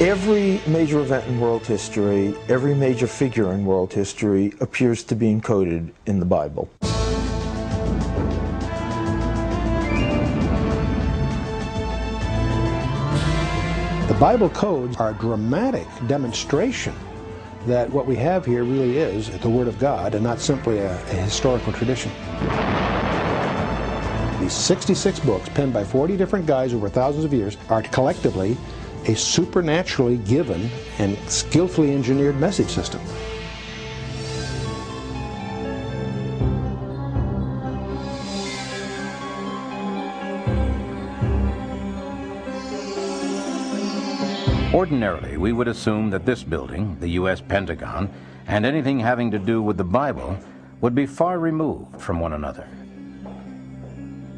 Every major event in world history, every major figure in world history appears to be encoded in the Bible. The Bible codes are a dramatic demonstration that what we have here really is the Word of God and not simply a historical tradition. These 66 books, penned by 40 different guys over thousands of years, are collectively a supernaturally given and skillfully engineered message system. Ordinarily, we would assume that this building, the U.S. Pentagon, and anything having to do with the Bible would be far removed from one another.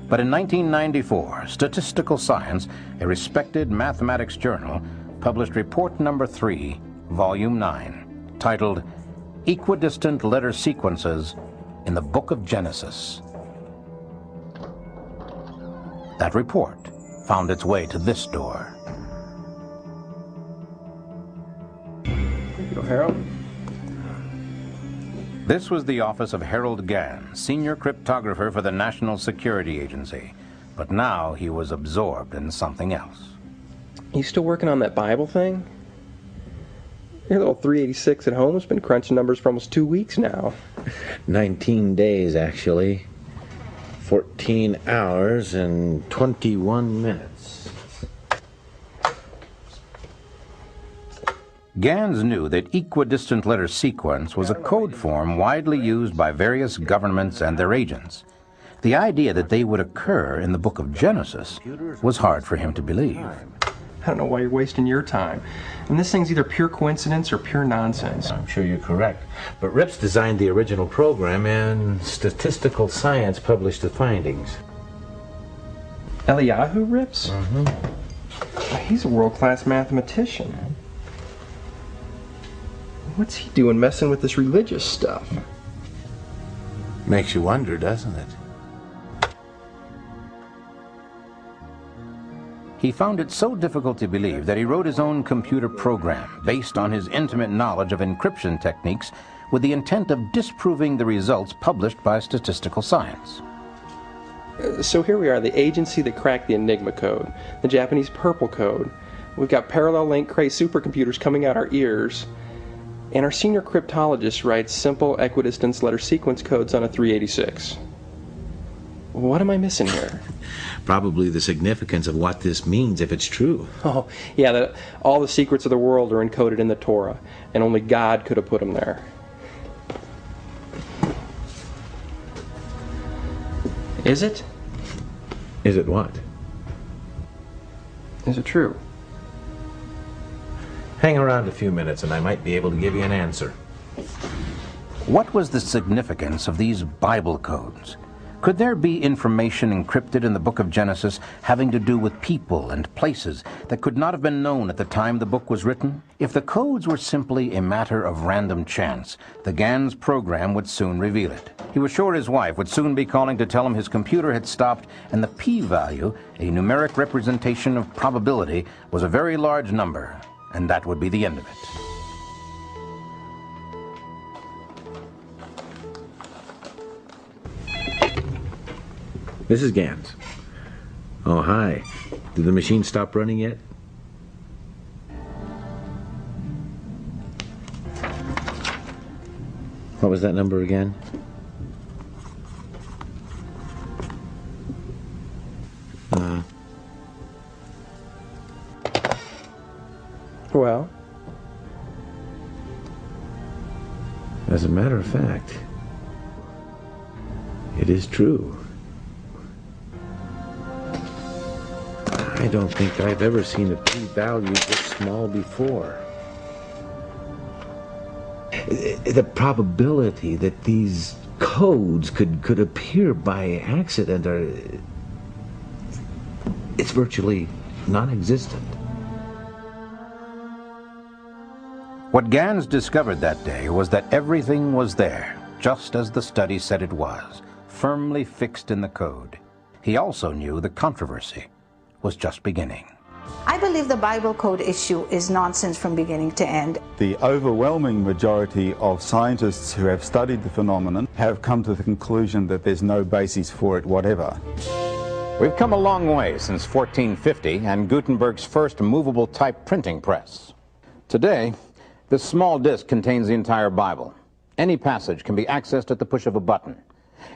But in 1994, Statistical Science, a respected mathematics journal, published report number 3, volume 9, titled Equidistant Letter Sequences in the Book of Genesis. That report found its way to this door. Harold? This was the office of Harold Gans, senior cryptographer for the National Security Agency. But now he was absorbed in something else. You still working on that Bible thing? Your little 386 at home has been crunching numbers for almost 2 weeks now. 19 days, actually. 14 hours and 21 minutes. Gans knew that equidistant letter sequence was a code form widely used by various governments and their agents. The idea that they would occur in the book of Genesis was hard for him to believe. I don't know why you're wasting your time. And this thing's either pure coincidence or pure nonsense. I'm sure you're correct. But Rips designed the original program, and Statistical Science published the findings. Eliyahu Rips? Mm-hmm. He's a world-class mathematician. What's he doing messing with this religious stuff? Makes you wonder, doesn't it? He found it so difficult to believe that he wrote his own computer program based on his intimate knowledge of encryption techniques with the intent of disproving the results published by Statistical Science. So here we are, the agency that cracked the Enigma code, the Japanese Purple code. We've got parallel link Cray supercomputers coming out our ears. And our senior cryptologist writes simple equidistance letter sequence codes on a 386. What am I missing here? Probably the significance of what this means if it's true. Oh, yeah, that all the secrets of the world are encoded in the Torah, and only God could have put them there. Is it? Is it what? Is it true? Hang around a few minutes and I might be able to give you an answer. What was the significance of these Bible codes? Could there be information encrypted in the book of Genesis having to do with people and places that could not have been known at the time the book was written? If the codes were simply a matter of random chance, the Gans program would soon reveal it. He was sure his wife would soon be calling to tell him his computer had stopped and the p-value, a numeric representation of probability, was a very large number. And that would be the end of it. This is Gans. Oh, hi. Did the machine stop running yet? What was that number again? Well? As a matter of fact, it is true. I don't think I've ever seen a p-value this small before. The probability that these codes could appear by accident it's virtually non-existent. What Gans discovered that day was that everything was there, just as the study said it was, firmly fixed in the code. He also knew the controversy was just beginning. I believe the Bible code issue is nonsense from beginning to end. The overwhelming majority of scientists who have studied the phenomenon have come to the conclusion that there's no basis for it whatever. We've come a long way since 1450 and Gutenberg's first movable type printing press. Today, this small disc contains the entire Bible. Any passage can be accessed at the push of a button.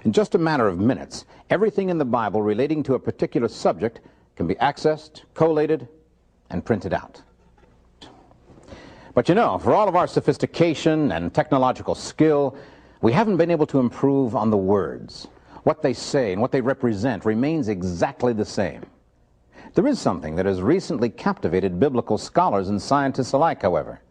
In just a matter of minutes, everything in the Bible relating to a particular subject can be accessed, collated, and printed out. But you know, for all of our sophistication and technological skill, we haven't been able to improve on the words. What they say and what they represent remains exactly the same. There is something that has recently captivated biblical scholars and scientists alike, however.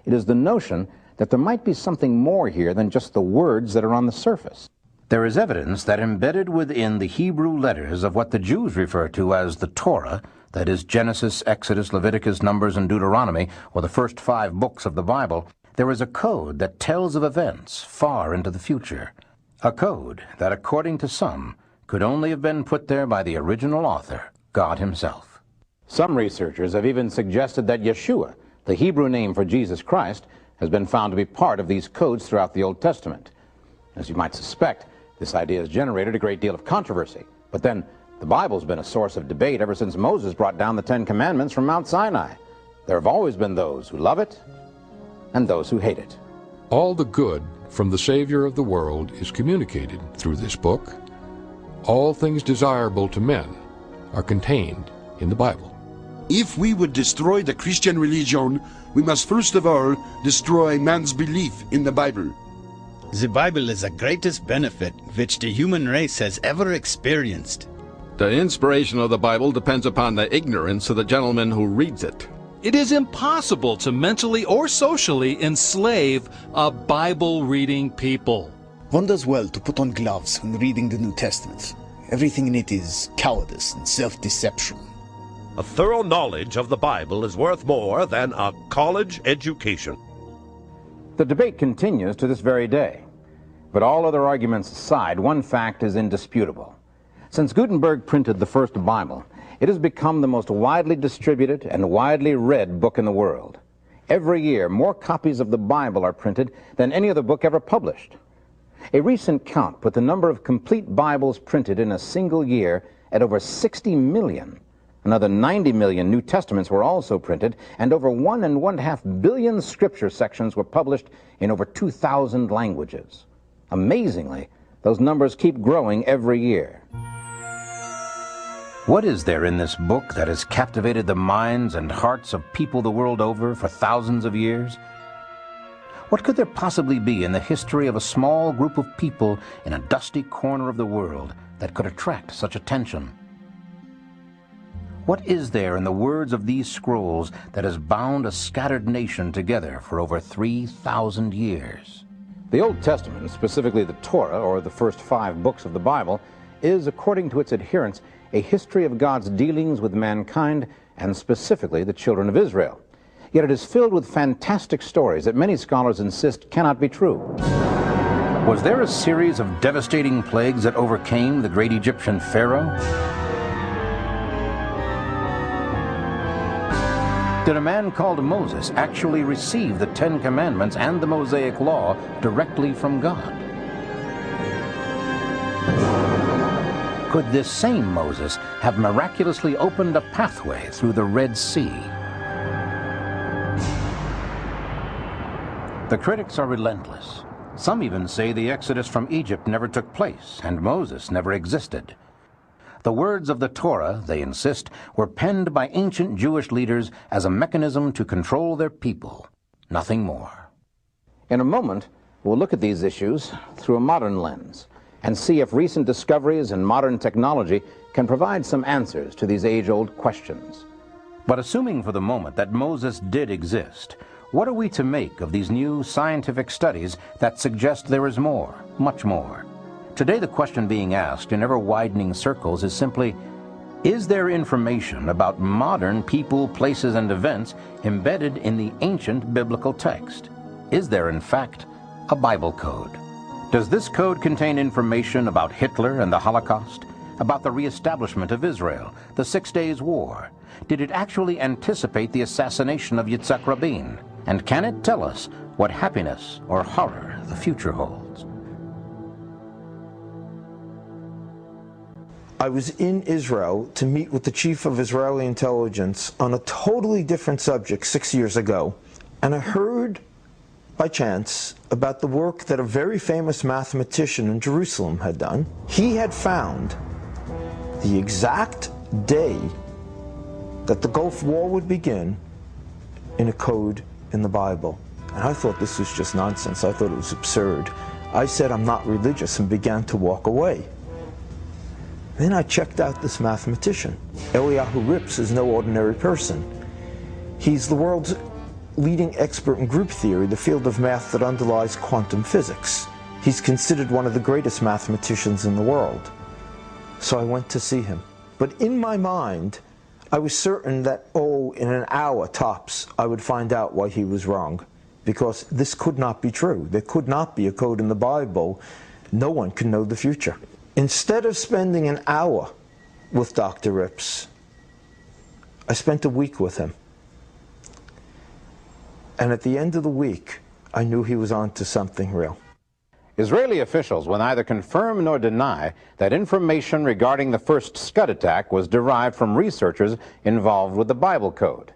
It is the notion that there might be something more here than just the words that are on the surface. There is evidence that embedded within the Hebrew letters of what the Jews refer to as the Torah, that is Genesis, Exodus, Leviticus, Numbers, and Deuteronomy, or the first 5 books of the Bible, there is a code that tells of events far into the future. A code that, according to some, could only have been put there by the original author, God himself. Some researchers have even suggested that Yeshua, the Hebrew name for Jesus Christ, has been found to be part of these codes throughout the Old Testament. As you might suspect, this idea has generated a great deal of controversy. But then, the Bible's been a source of debate ever since Moses brought down the 10 Commandments from Mount Sinai. There have always been those who love it and those who hate it. All the good from the Savior of the world is communicated through this book. All things desirable to men are contained in the Bible. If we would destroy the Christian religion, we must first of all destroy man's belief in the Bible. The Bible is the greatest benefit which the human race has ever experienced. The inspiration of the Bible depends upon the ignorance of the gentleman who reads it. It is impossible to mentally or socially enslave a Bible-reading people. One does well to put on gloves when reading the New Testament. Everything in it is cowardice and self-deception. A thorough knowledge of the Bible is worth more than a college education. The debate continues to this very day. But all other arguments aside, one fact is indisputable. Since Gutenberg printed the first Bible, it has become the most widely distributed and widely read book in the world. Every year, more copies of the Bible are printed than any other book ever published. A recent count put the number of complete Bibles printed in a single year at over 60 million. Another 90 million New Testaments were also printed, and over 1.5 billion scripture sections were published in over 2,000 languages. Amazingly, those numbers keep growing every year. What is there in this book that has captivated the minds and hearts of people the world over for thousands of years? What could there possibly be in the history of a small group of people in a dusty corner of the world that could attract such attention? What is there in the words of these scrolls that has bound a scattered nation together for over 3,000 years? The Old Testament, specifically the Torah, or the first 5 books of the Bible, is, according to its adherents, a history of God's dealings with mankind, and specifically the children of Israel. Yet it is filled with fantastic stories that many scholars insist cannot be true. Was there a series of devastating plagues that overcame the great Egyptian Pharaoh? Did a man called Moses actually receive the 10 Commandments and the Mosaic Law directly from God? Could this same Moses have miraculously opened a pathway through the Red Sea? The critics are relentless. Some even say the Exodus from Egypt never took place and Moses never existed. The words of the Torah, they insist, were penned by ancient Jewish leaders as a mechanism to control their people, nothing more. In a moment, we'll look at these issues through a modern lens and see if recent discoveries in modern technology can provide some answers to these age-old questions. But assuming for the moment that Moses did exist, what are we to make of these new scientific studies that suggest there is more, much more? Today the question being asked in ever-widening circles is simply, is there information about modern people, places, and events embedded in the ancient biblical text? Is there, in fact, a Bible code? Does this code contain information about Hitler and the Holocaust? about the reestablishment of Israel, the 6 Days' War? Did it actually anticipate the assassination of Yitzhak Rabin? And can it tell us what happiness or horror the future holds? I was in Israel to meet with the chief of Israeli intelligence on a totally different subject 6 years ago, and I heard by chance about the work that a very famous mathematician in Jerusalem had done. He had found the exact day that the Gulf War would begin in a code in the Bible. And I thought this was just nonsense. I thought it was absurd. I said, I'm not religious, and began to walk away. Then I checked out this mathematician. Eliyahu Rips is no ordinary person. He's the world's leading expert in group theory, the field of math that underlies quantum physics. He's considered one of the greatest mathematicians in the world. So I went to see him. But in my mind, I was certain that, in an hour tops, I would find out why he was wrong. Because this could not be true. There could not be a code in the Bible. No one can know the future. Instead of spending an hour with Dr. Rips, I spent a week with him. And at the end of the week, I knew he was on to something real. Israeli officials will neither confirm nor deny that information regarding the first Scud attack was derived from researchers involved with the Bible code.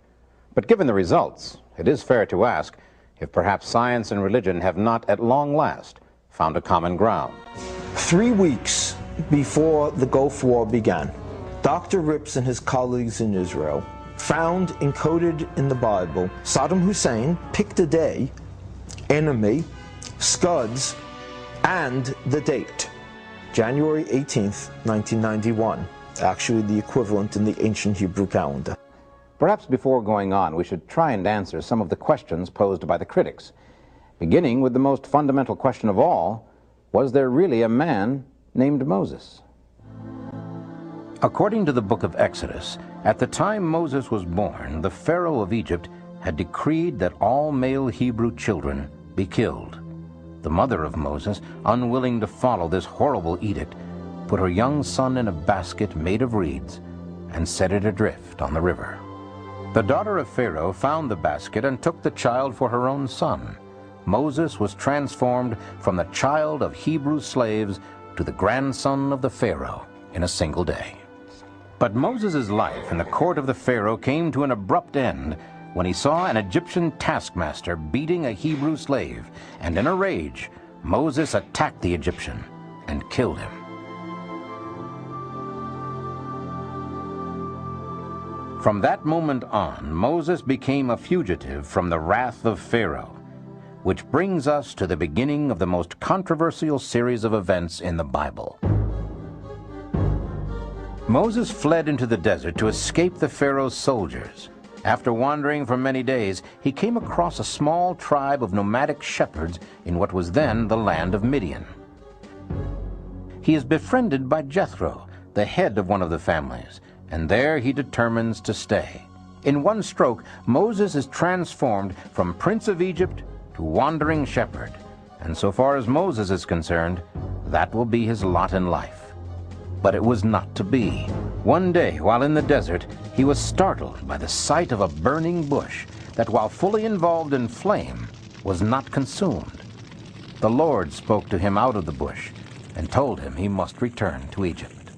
But given the results, it is fair to ask if perhaps science and religion have not at long last found a common ground. 3 weeks before the Gulf War began, Dr. Rips and his colleagues in Israel found encoded in the Bible Saddam Hussein picked a day, enemy, Scuds, and the date, January 18th, 1991, actually the equivalent in the ancient Hebrew calendar. Perhaps before going on, we should try and answer some of the questions posed by the critics, beginning with the most fundamental question of all: was there really a man named Moses? According to the book of Exodus, at the time Moses was born, the Pharaoh of Egypt had decreed that all male Hebrew children be killed. The mother of Moses, unwilling to follow this horrible edict, put her young son in a basket made of reeds and set it adrift on the river. The daughter of Pharaoh found the basket and took the child for her own son. Moses was transformed from the child of Hebrew slaves to the grandson of the Pharaoh in a single day. But Moses' life in the court of the Pharaoh came to an abrupt end when he saw an Egyptian taskmaster beating a Hebrew slave, and in a rage, Moses attacked the Egyptian and killed him. From that moment on, Moses became a fugitive from the wrath of Pharaoh, which brings us to the beginning of the most controversial series of events in the Bible. Moses fled into the desert to escape the Pharaoh's soldiers. After wandering for many days, he came across a small tribe of nomadic shepherds in what was then the land of Midian. He is befriended by Jethro, the head of one of the families, and there he determines to stay. In one stroke, Moses is transformed from Prince of Egypt to wandering shepherd, and so far as Moses is concerned, that will be his lot in life. But it was not to be. One day, while in the desert, he was startled by the sight of a burning bush that, while fully involved in flame, was not consumed. The Lord spoke to him out of the bush and told him he must return to Egypt.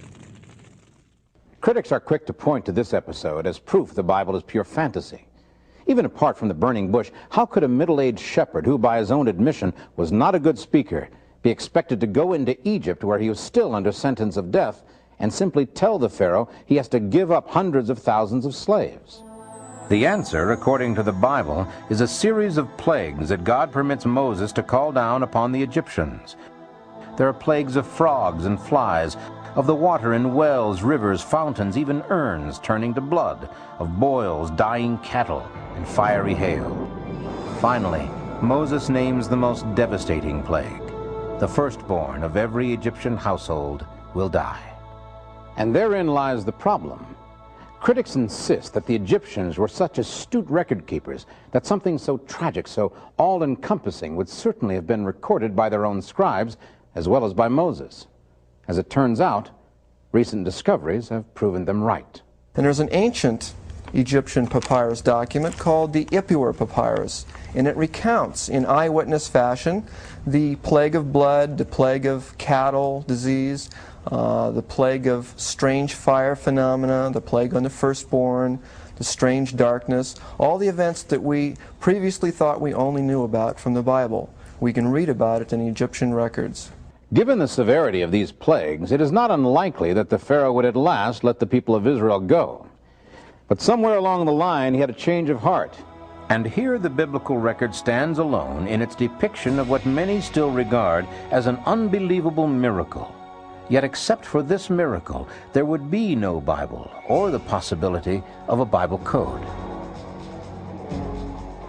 Critics are quick to point to this episode as proof the Bible is pure fantasy. Even apart from the burning bush, how could a middle-aged shepherd who, by his own admission, was not a good speaker, be expected to go into Egypt, where he was still under sentence of death, and simply tell the Pharaoh he has to give up hundreds of thousands of slaves? The answer, according to the Bible, is a series of plagues that God permits Moses to call down upon the Egyptians. There are plagues of frogs and flies, of the water in wells, rivers, fountains, even urns turning to blood, of boils, dying cattle, and fiery hail. Finally, Moses names the most devastating plague. The firstborn of every Egyptian household will die. And therein lies the problem. Critics insist that the Egyptians were such astute record keepers that something so tragic, so all-encompassing, would certainly have been recorded by their own scribes as well as by Moses. As it turns out, Recent discoveries have proven them right. And there's an ancient Egyptian papyrus document called the Ipuwer Papyrus, and it recounts in eyewitness fashion the plague of blood, the plague of cattle disease, the plague of strange fire phenomena, the plague on the firstborn, the strange darkness, all the events that we previously thought we only knew about from the Bible. We can read about it in Egyptian records. Given the severity of these plagues, it is not unlikely that the Pharaoh would at last let the people of Israel go. But somewhere along the line, he had a change of heart. And here the biblical record stands alone in its depiction of what many still regard as an unbelievable miracle. Yet except for this miracle, there would be no Bible or the possibility of a Bible code.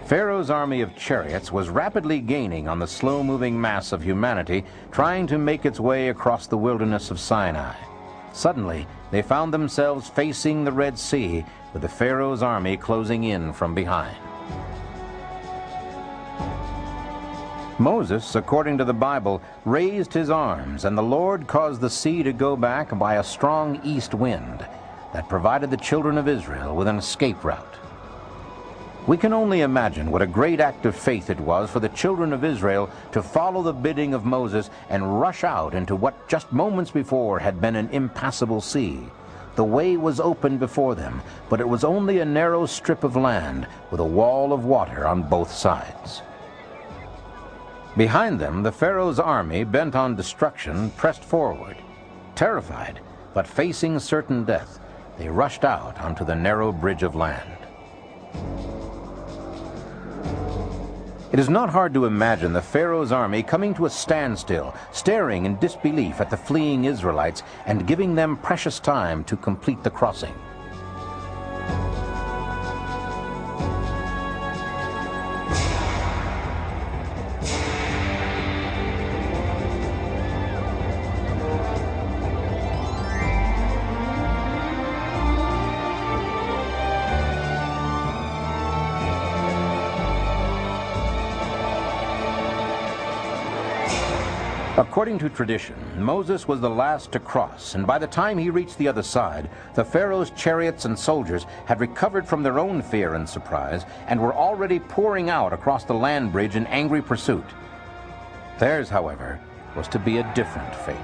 Pharaoh's army of chariots was rapidly gaining on the slow-moving mass of humanity trying to make its way across the wilderness of Sinai. Suddenly, they found themselves facing the Red Sea, with the Pharaoh's army closing in from behind. Moses, according to the Bible, raised his arms, and the Lord caused the sea to go back by a strong east wind that provided the children of Israel with an escape route. We can only imagine what a great act of faith it was for the children of Israel to follow the bidding of Moses and rush out into what just moments before had been an impassable sea. The way was open before them, but it was only a narrow strip of land with a wall of water on both sides. Behind them, the Pharaoh's army, bent on destruction, pressed forward. Terrified, but facing certain death, they rushed out onto the narrow bridge of land. It is not hard to imagine the Pharaoh's army coming to a standstill, staring in disbelief at the fleeing Israelites and giving them precious time to complete the crossing. According to tradition, Moses was the last to cross, and by the time he reached the other side, the Pharaoh's chariots and soldiers had recovered from their own fear and surprise and were already pouring out across the land bridge in angry pursuit. Theirs, however, was to be a different fate.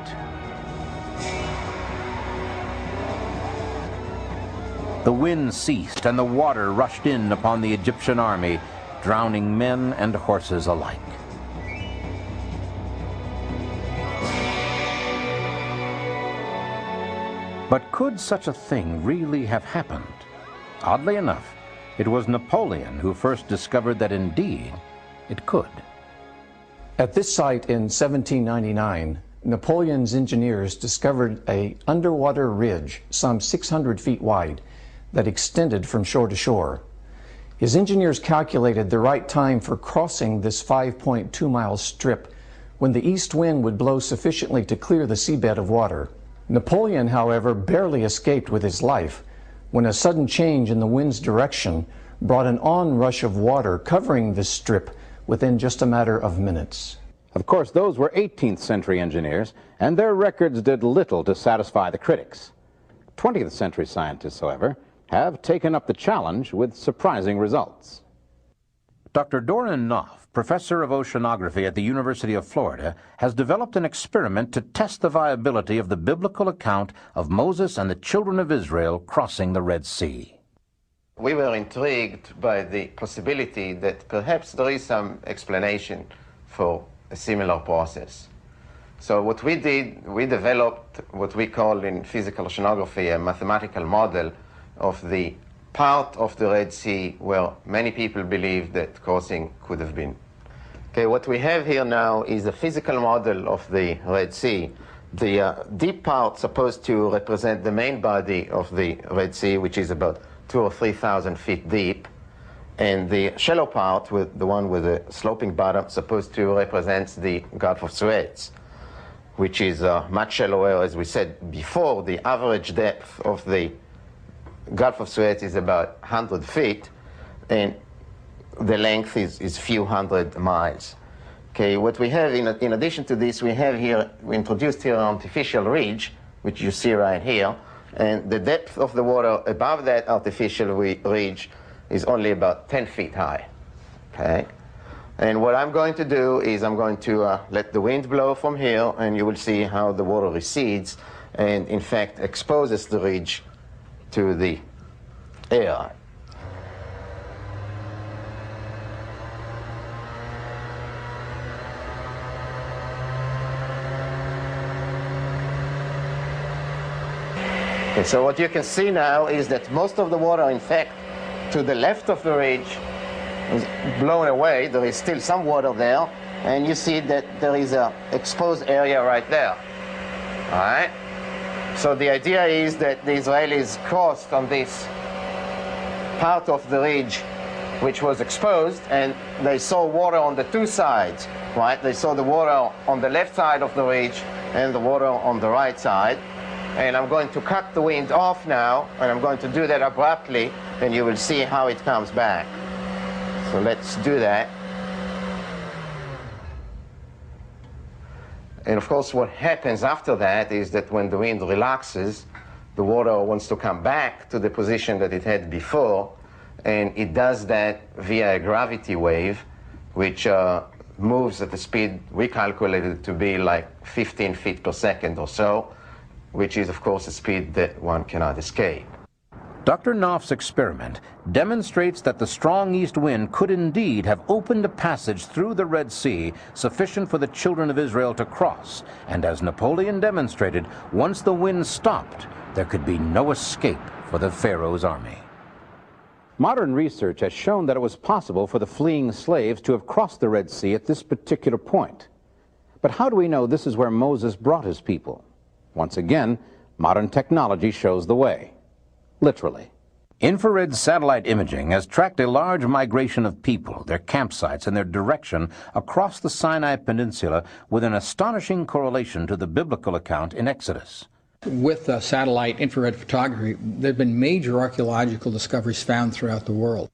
The wind ceased and the water rushed in upon the Egyptian army, drowning men and horses alike. But could such a thing really have happened? Oddly enough, it was Napoleon who first discovered that indeed it could. At this site in 1799, Napoleon's engineers discovered an underwater ridge some 600 feet wide that extended from shore to shore. His engineers calculated the right time for crossing this 5.2-mile strip when the east wind would blow sufficiently to clear the seabed of water. Napoleon, however, barely escaped with his life when a sudden change in the wind's direction brought an onrush of water covering this strip within just a matter of minutes. Of course, those were 18th century engineers, and their records did little to satisfy the critics. 20th century scientists, however, have taken up the challenge with surprising results. Dr. Doron Witztum, professor of oceanography at the University of Florida, has developed an experiment to test the viability of the biblical account of Moses and the children of Israel crossing the Red Sea. We were intrigued by the possibility that perhaps there is some explanation for a similar process. So what we did, we developed what we call in physical oceanography a mathematical model of the part of the Red Sea where many people believe that crossing could have been. Okay, what we have here now is a physical model of the Red Sea. The deep part supposed to represent the main body of the Red Sea, which is about 2,000 or 3,000 feet deep, and the shallow part, with the one with the sloping bottom, supposed to represent the Gulf of Suez, which is much shallower. As we said before, the average depth of the Gulf of Suez is about 100 feet, and the length is few hundred miles. Okay, what we have in addition to this, we introduced here an artificial ridge which you see right here, and the depth of the water above that artificial ridge is only about 10 feet high. Okay? And what I'm going to do is I'm going to let the wind blow from here, and you will see how the water recedes and, in fact, exposes the ridge to the air. Okay, so what you can see now is that most of the water, in fact, to the left of the ridge is blown away. There is still some water there, and you see that there is an exposed area right there. All right? So the idea is that the Israelis crossed on this part of the ridge which was exposed, and they saw water on the two sides, right? They saw the water on the left side of the ridge and the water on the right side. And I'm going to cut the wind off now, and I'm going to do that abruptly, and you will see how it comes back. So let's do that. And of course, what happens after that is that when the wind relaxes, the water wants to come back to the position that it had before, and it does that via a gravity wave, which moves at the speed we calculated to be like 15 feet per second or so, which is, of course, a speed that one cannot escape. Dr. Knopf's experiment demonstrates that the strong east wind could indeed have opened a passage through the Red Sea sufficient for the children of Israel to cross, and as Napoleon demonstrated, once the wind stopped, there could be no escape for the Pharaoh's army. Modern research has shown that it was possible for the fleeing slaves to have crossed the Red Sea at this particular point. But how do we know this is where Moses brought his people? Once again, modern technology shows the way. Literally. Infrared satellite imaging has tracked a large migration of people, their campsites, and their direction across the Sinai Peninsula with an astonishing correlation to the biblical account in Exodus. With satellite infrared photography, there have been major archaeological discoveries found throughout the world.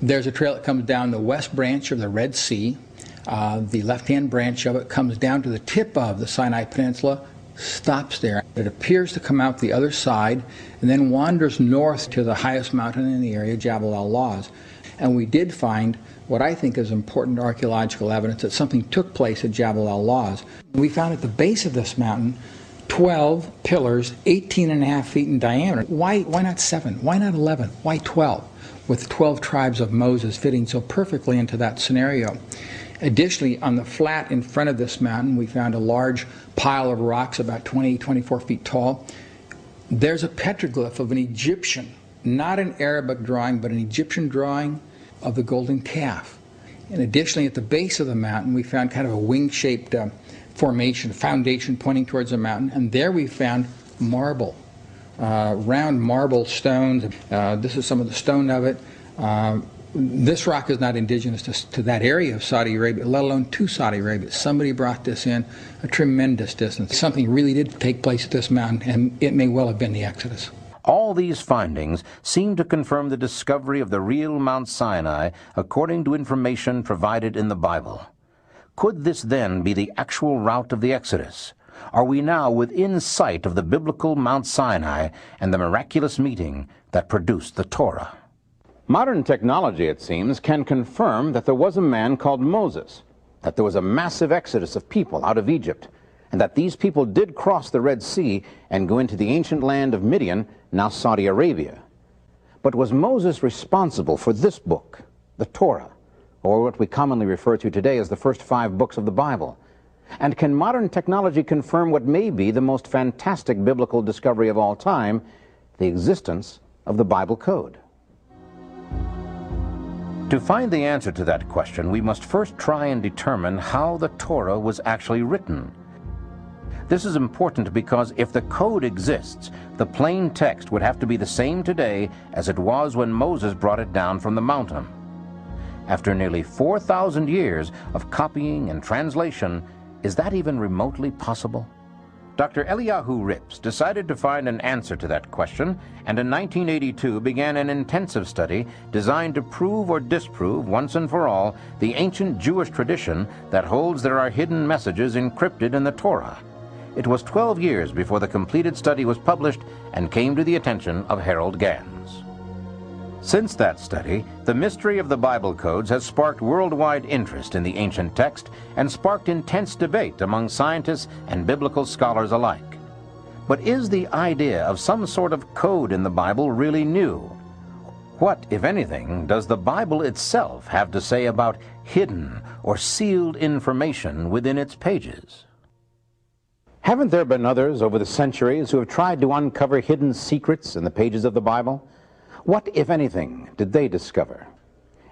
There's a trail that comes down the west branch of the Red Sea. The left-hand branch of it comes down to the tip of the Sinai Peninsula, stops there. It appears to come out the other side and then wanders north to the highest mountain in the area, Jabal al-Lawz. And we did find what I think is important archaeological evidence that something took place at Jabal al-Lawz. We found at the base of this mountain 12 pillars, 18.5 feet in diameter. Why not 7? Why not 11? Why 12? With 12 tribes of Moses fitting so perfectly into that scenario. Additionally, on the flat in front of this mountain, we found a large pile of rocks about 24 feet tall. There's a petroglyph of an Egyptian, not an Arabic drawing, but an Egyptian drawing of the golden calf. And additionally, at the base of the mountain, we found kind of a wing-shaped formation, foundation pointing towards the mountain, and there we found marble, round marble stones. This is some of the stone of it. This rock is not indigenous to that area of Saudi Arabia, let alone to Saudi Arabia. Somebody brought this in a tremendous distance. Something really did take place at this mountain, and it may well have been the Exodus. All these findings seem to confirm the discovery of the real Mount Sinai according to information provided in the Bible. Could this then be the actual route of the Exodus? Are we now within sight of the biblical Mount Sinai and the miraculous meeting that produced the Torah? Modern technology, it seems, can confirm that there was a man called Moses, that there was a massive exodus of people out of Egypt, and that these people did cross the Red Sea and go into the ancient land of Midian, now Saudi Arabia. But was Moses responsible for this book, the Torah, or what we commonly refer to today as the first 5 books of the Bible? And can modern technology confirm what may be the most fantastic biblical discovery of all time, the existence of the Bible code? To find the answer to that question, we must first try and determine how the Torah was actually written. This is important because if the code exists, the plain text would have to be the same today as it was when Moses brought it down from the mountain. After nearly 4,000 years of copying and translation, is that even remotely possible? Dr. Eliyahu Rips decided to find an answer to that question, and in 1982 began an intensive study designed to prove or disprove once and for all the ancient Jewish tradition that holds there are hidden messages encrypted in the Torah. it was 12 years before the completed study was published and came to the attention of Harold Gans. Since that study, the mystery of the Bible codes has sparked worldwide interest in the ancient text and sparked intense debate among scientists and biblical scholars alike. But is the idea of some sort of code in the Bible really new? What, if anything, does the Bible itself have to say about hidden or sealed information within its pages? Haven't there been others over the centuries who have tried to uncover hidden secrets in the pages of the Bible? What, if anything, did they discover?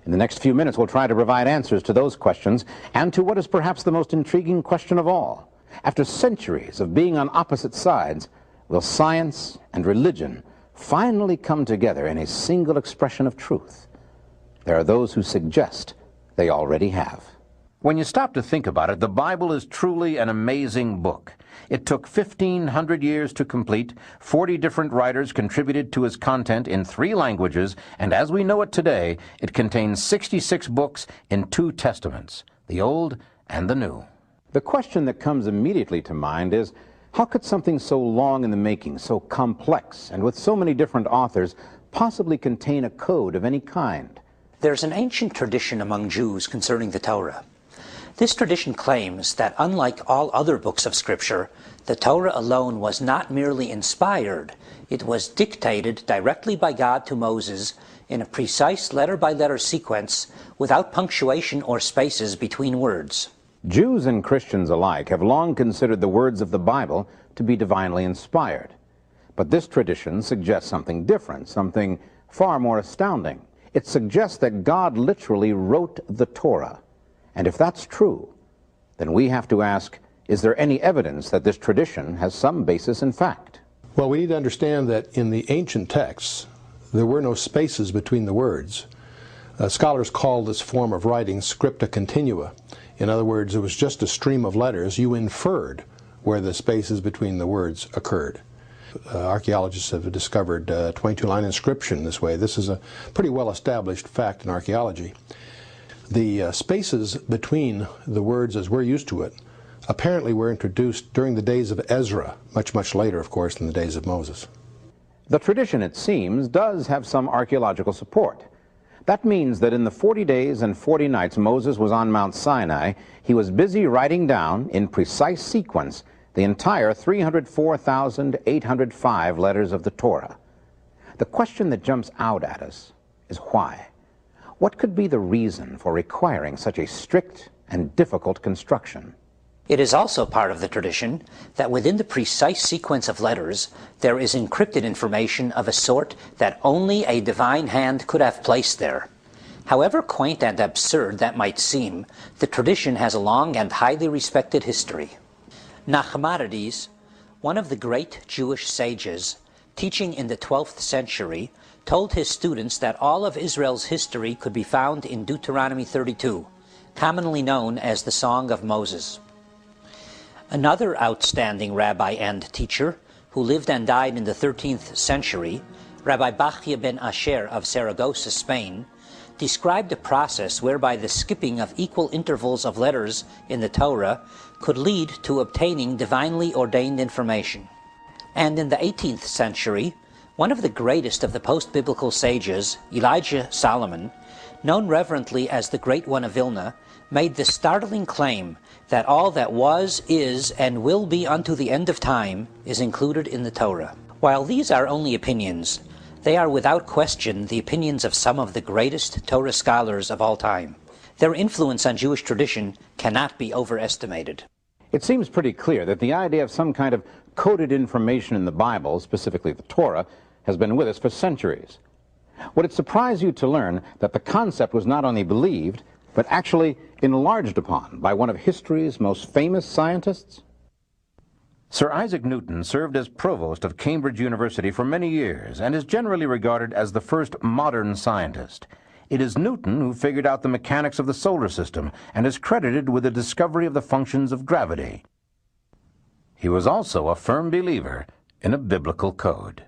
In the next few minutes, we'll try to provide answers to those questions and to what is perhaps the most intriguing question of all. After centuries of being on opposite sides, will science and religion finally come together in a single expression of truth? There are those who suggest they already have. When you stop to think about it, the Bible is truly an amazing book. It took 1,500 years to complete, 40 different writers contributed to its content in 3 languages, and as we know it today, it contains 66 books in 2 testaments, the Old and the New. The question that comes immediately to mind is, how could something so long in the making, so complex, and with so many different authors, possibly contain a code of any kind? There's an ancient tradition among Jews concerning the Torah. This tradition claims that unlike all other books of Scripture, the Torah alone was not merely inspired, it was dictated directly by God to Moses in a precise letter-by-letter sequence without punctuation or spaces between words. Jews and Christians alike have long considered the words of the Bible to be divinely inspired. But this tradition suggests something different, something far more astounding. It suggests that God literally wrote the Torah. And if that's true, then we have to ask, is there any evidence that this tradition has some basis in fact? Well, we need to understand that in the ancient texts, there were no spaces between the words. Scholars call this form of writing scripta continua. In other words, it was just a stream of letters. You inferred where the spaces between the words occurred. Archaeologists have discovered 22-line inscription this way. This is a pretty well-established fact in archaeology. The spaces between the words as we're used to it apparently were introduced during the days of Ezra, much later, of course, than the days of Moses. The tradition, it seems, does have some archaeological support. That means that in the 40 days and 40 nights Moses was on Mount Sinai, he was busy writing down, in precise sequence, the entire 304,805 letters of the Torah. The question that jumps out at us is why? What could be the reason for requiring such a strict and difficult construction? It is also part of the tradition that within the precise sequence of letters, there is encrypted information of a sort that only a divine hand could have placed there. However quaint and absurd that might seem, the tradition has a long and highly respected history. Nachmanides, one of the great Jewish sages, teaching in the 12th century, told his students that all of Israel's history could be found in Deuteronomy 32, commonly known as the Song of Moses. Another outstanding rabbi and teacher, who lived and died in the 13th century, Rabbi Bachya ben Asher of Saragossa, Spain, described a process whereby the skipping of equal intervals of letters in the Torah could lead to obtaining divinely ordained information. And in the 18th century, one of the greatest of the post-biblical sages, Elijah Solomon, known reverently as the Great One of Vilna, made the startling claim that all that was, is, and will be unto the end of time is included in the Torah. While these are only opinions, they are without question the opinions of some of the greatest Torah scholars of all time. Their influence on Jewish tradition cannot be overestimated. It seems pretty clear that the idea of some kind of coded information in the Bible, specifically the Torah, has been with us for centuries. Would it surprise you to learn that the concept was not only believed, but actually enlarged upon by one of history's most famous scientists? Sir Isaac Newton served as provost of Cambridge University for many years and is generally regarded as the first modern scientist. It is Newton who figured out the mechanics of the solar system and is credited with the discovery of the functions of gravity. He was also a firm believer in a biblical code.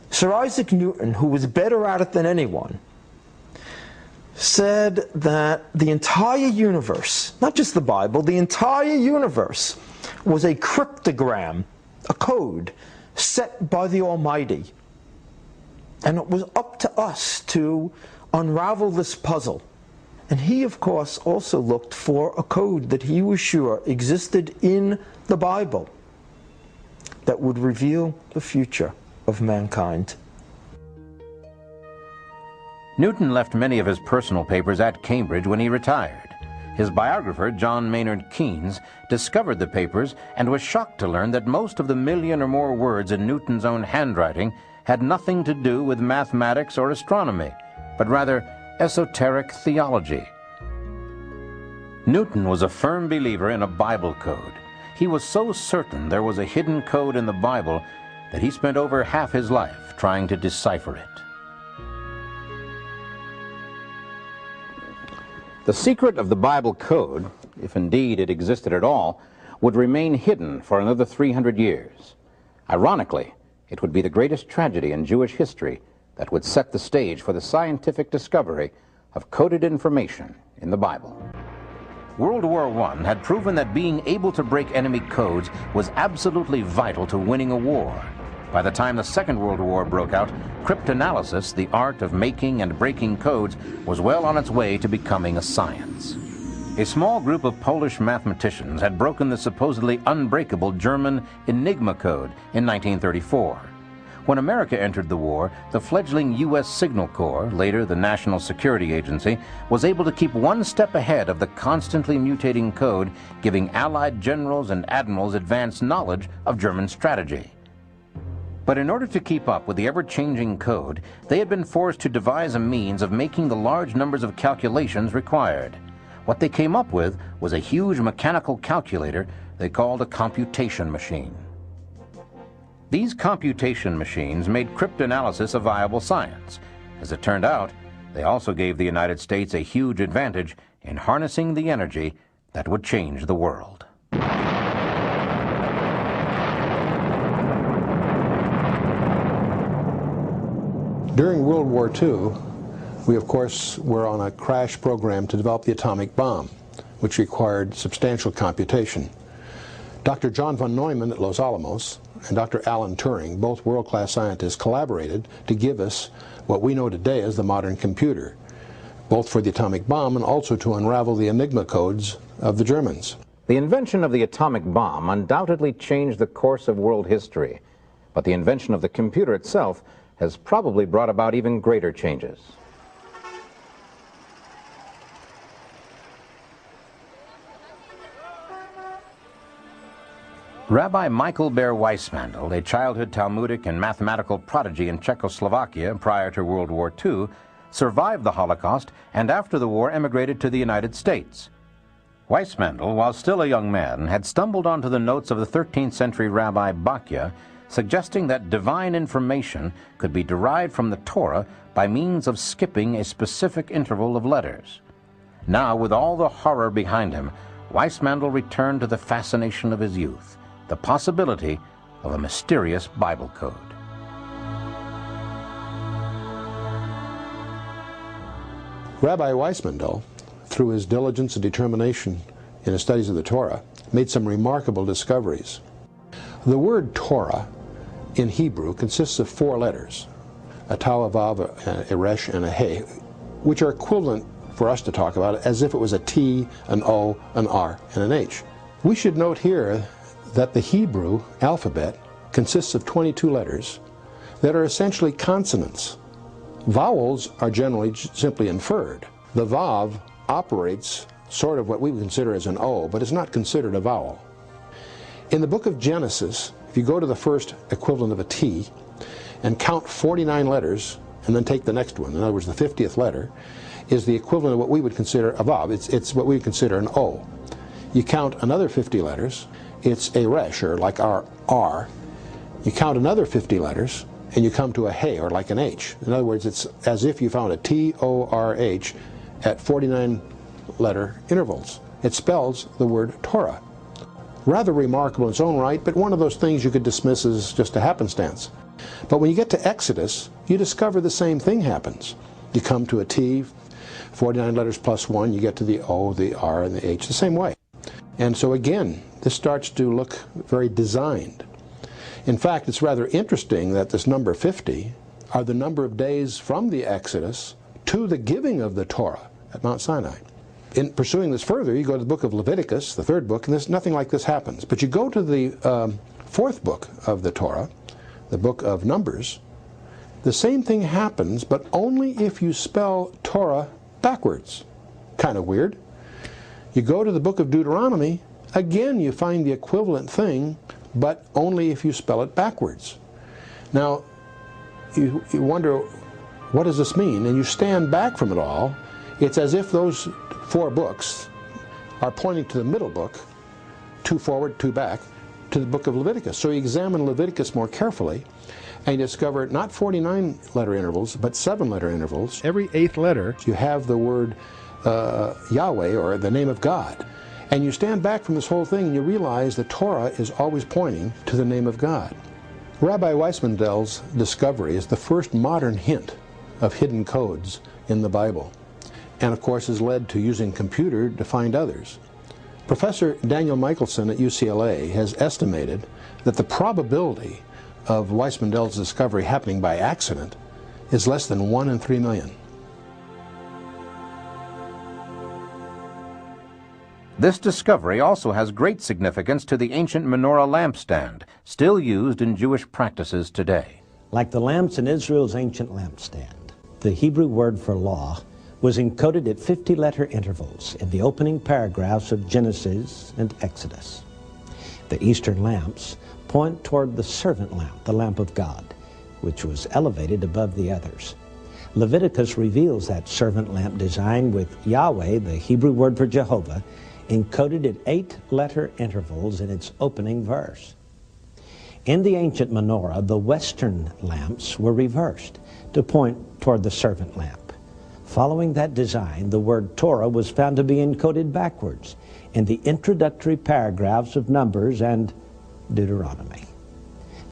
Sir Isaac Newton, who was better at it than anyone, said that the entire universe, not just the Bible, the entire universe was a cryptogram, a code set by the Almighty. And it was up to us to unravel this puzzle. And he, of course, also looked for a code that he was sure existed in the Bible that would reveal the future of mankind. Newton left many of his personal papers at Cambridge when he retired. His biographer, John Maynard Keynes, discovered the papers and was shocked to learn that most of the 1 million or more words in Newton's own handwriting had nothing to do with mathematics or astronomy, but rather esoteric theology. Newton was a firm believer in a Bible code. He was so certain there was a hidden code in the Bible that he spent over half his life trying to decipher it. The secret of the Bible code, if indeed it existed at all, would remain hidden for another 300 years. Ironically, it would be the greatest tragedy in Jewish history that would set the stage for the scientific discovery of coded information in the Bible. World War I had proven that being able to break enemy codes was absolutely vital to winning a war. By the time the Second World War broke out, cryptanalysis, the art of making and breaking codes, was well on its way to becoming a science. A small group of Polish mathematicians had broken the supposedly unbreakable German Enigma code in 1934. When America entered the war, the fledgling U.S. Signal Corps, later the National Security Agency, was able to keep one step ahead of the constantly mutating code, giving Allied generals and admirals advanced knowledge of German strategy. But in order to keep up with the ever-changing code, they had been forced to devise a means of making the large numbers of calculations required. What they came up with was a huge mechanical calculator they called a computation machine. These computation machines made cryptanalysis a viable science. As it turned out, they also gave the United States a huge advantage in harnessing the energy that would change the world. During World War II, we of course were on a crash program to develop the atomic bomb, which required substantial computation. Dr. John von Neumann at Los Alamos and Dr. Alan Turing, both world-class scientists, collaborated to give us what we know today as the modern computer, both for the atomic bomb and also to unravel the Enigma codes of the Germans. The invention of the atomic bomb undoubtedly changed the course of world history, but the invention of the computer itself has probably brought about even greater changes. Rabbi Michael Ber Weissmandl, a childhood Talmudic and mathematical prodigy in Czechoslovakia prior to World War II, survived the Holocaust and after the war emigrated to the United States. Weissmandl, while still a young man, had stumbled onto the notes of the 13th century Rabbi Bachya, suggesting that divine information could be derived from the Torah by means of skipping a specific interval of letters. Now, with all the horror behind him, Weissmandl returned to the fascination of his youth, the possibility of a mysterious Bible code. Rabbi Weissmandl, through his diligence and determination in his studies of the Torah, made some remarkable discoveries. The word Torah in Hebrew consists of 4 letters, a tau, a vav, a resh, and a he, which are equivalent for us to talk about it as if it was a T, an O, an R, and an H. We should note here that the Hebrew alphabet consists of 22 letters that are essentially consonants. Vowels are generally simply inferred. The vav operates sort of what we would consider as an O, but is not considered a vowel. In the book of Genesis, if you go to the first equivalent of a T and count 49 letters and then take the next one, in other words the 50th letter, is the equivalent of what we would consider a vav. It's what we would consider an O. You count another 50 letters, it's a resh, or like our R. You count another 50 letters, and you come to a he, or like an H. In other words, it's as if you found a T-O-R-H at 49 letter intervals. It spells the word Torah. Rather remarkable in its own right, but one of those things you could dismiss as just a happenstance. But when you get to Exodus, you discover the same thing happens. You come to a T, 49 letters plus 1, you get to the O, the R, and the H the same way. And so again, this starts to look very designed. In fact, it's rather interesting that this number 50 are the number of days from the Exodus to the giving of the Torah at Mount Sinai. In pursuing this further, you go to the book of Leviticus, the third book, and nothing like this happens. But you go to the fourth book of the Torah, the book of Numbers, the same thing happens, but only if you spell Torah backwards. Kind of weird. You go to the book of Deuteronomy, again you find the equivalent thing, but only if you spell it backwards. Now, you wonder, what does this mean? And you stand back from it all. It's as if those four books are pointing to the middle book, two forward, two back, to the book of Leviticus. So you examine Leviticus more carefully, and you discover not 49 letter intervals, but 7 letter intervals. Every 8th letter, you have the word Yahweh, or the name of God. And you stand back from this whole thing and you realize the Torah is always pointing to the name of God. Rabbi Weissmandel's discovery is the first modern hint of hidden codes in the Bible, and of course has led to using computer to find others. Professor Daniel Michelson at UCLA has estimated that the probability of Weissmandel's discovery happening by accident is less than 1 in 3 million. This discovery also has great significance to the ancient menorah lampstand, still used in Jewish practices today. Like the lamps in Israel's ancient lampstand, the Hebrew word for law was encoded at 50-letter intervals in the opening paragraphs of Genesis and Exodus. The Eastern lamps point toward the servant lamp, the lamp of God, which was elevated above the others. Leviticus reveals that servant lamp design with Yahweh, the Hebrew word for Jehovah, encoded at 8-letter intervals in its opening verse. In the ancient menorah, the Western lamps were reversed to point toward the servant lamp. Following that design, the word Torah was found to be encoded backwards in the introductory paragraphs of Numbers and Deuteronomy.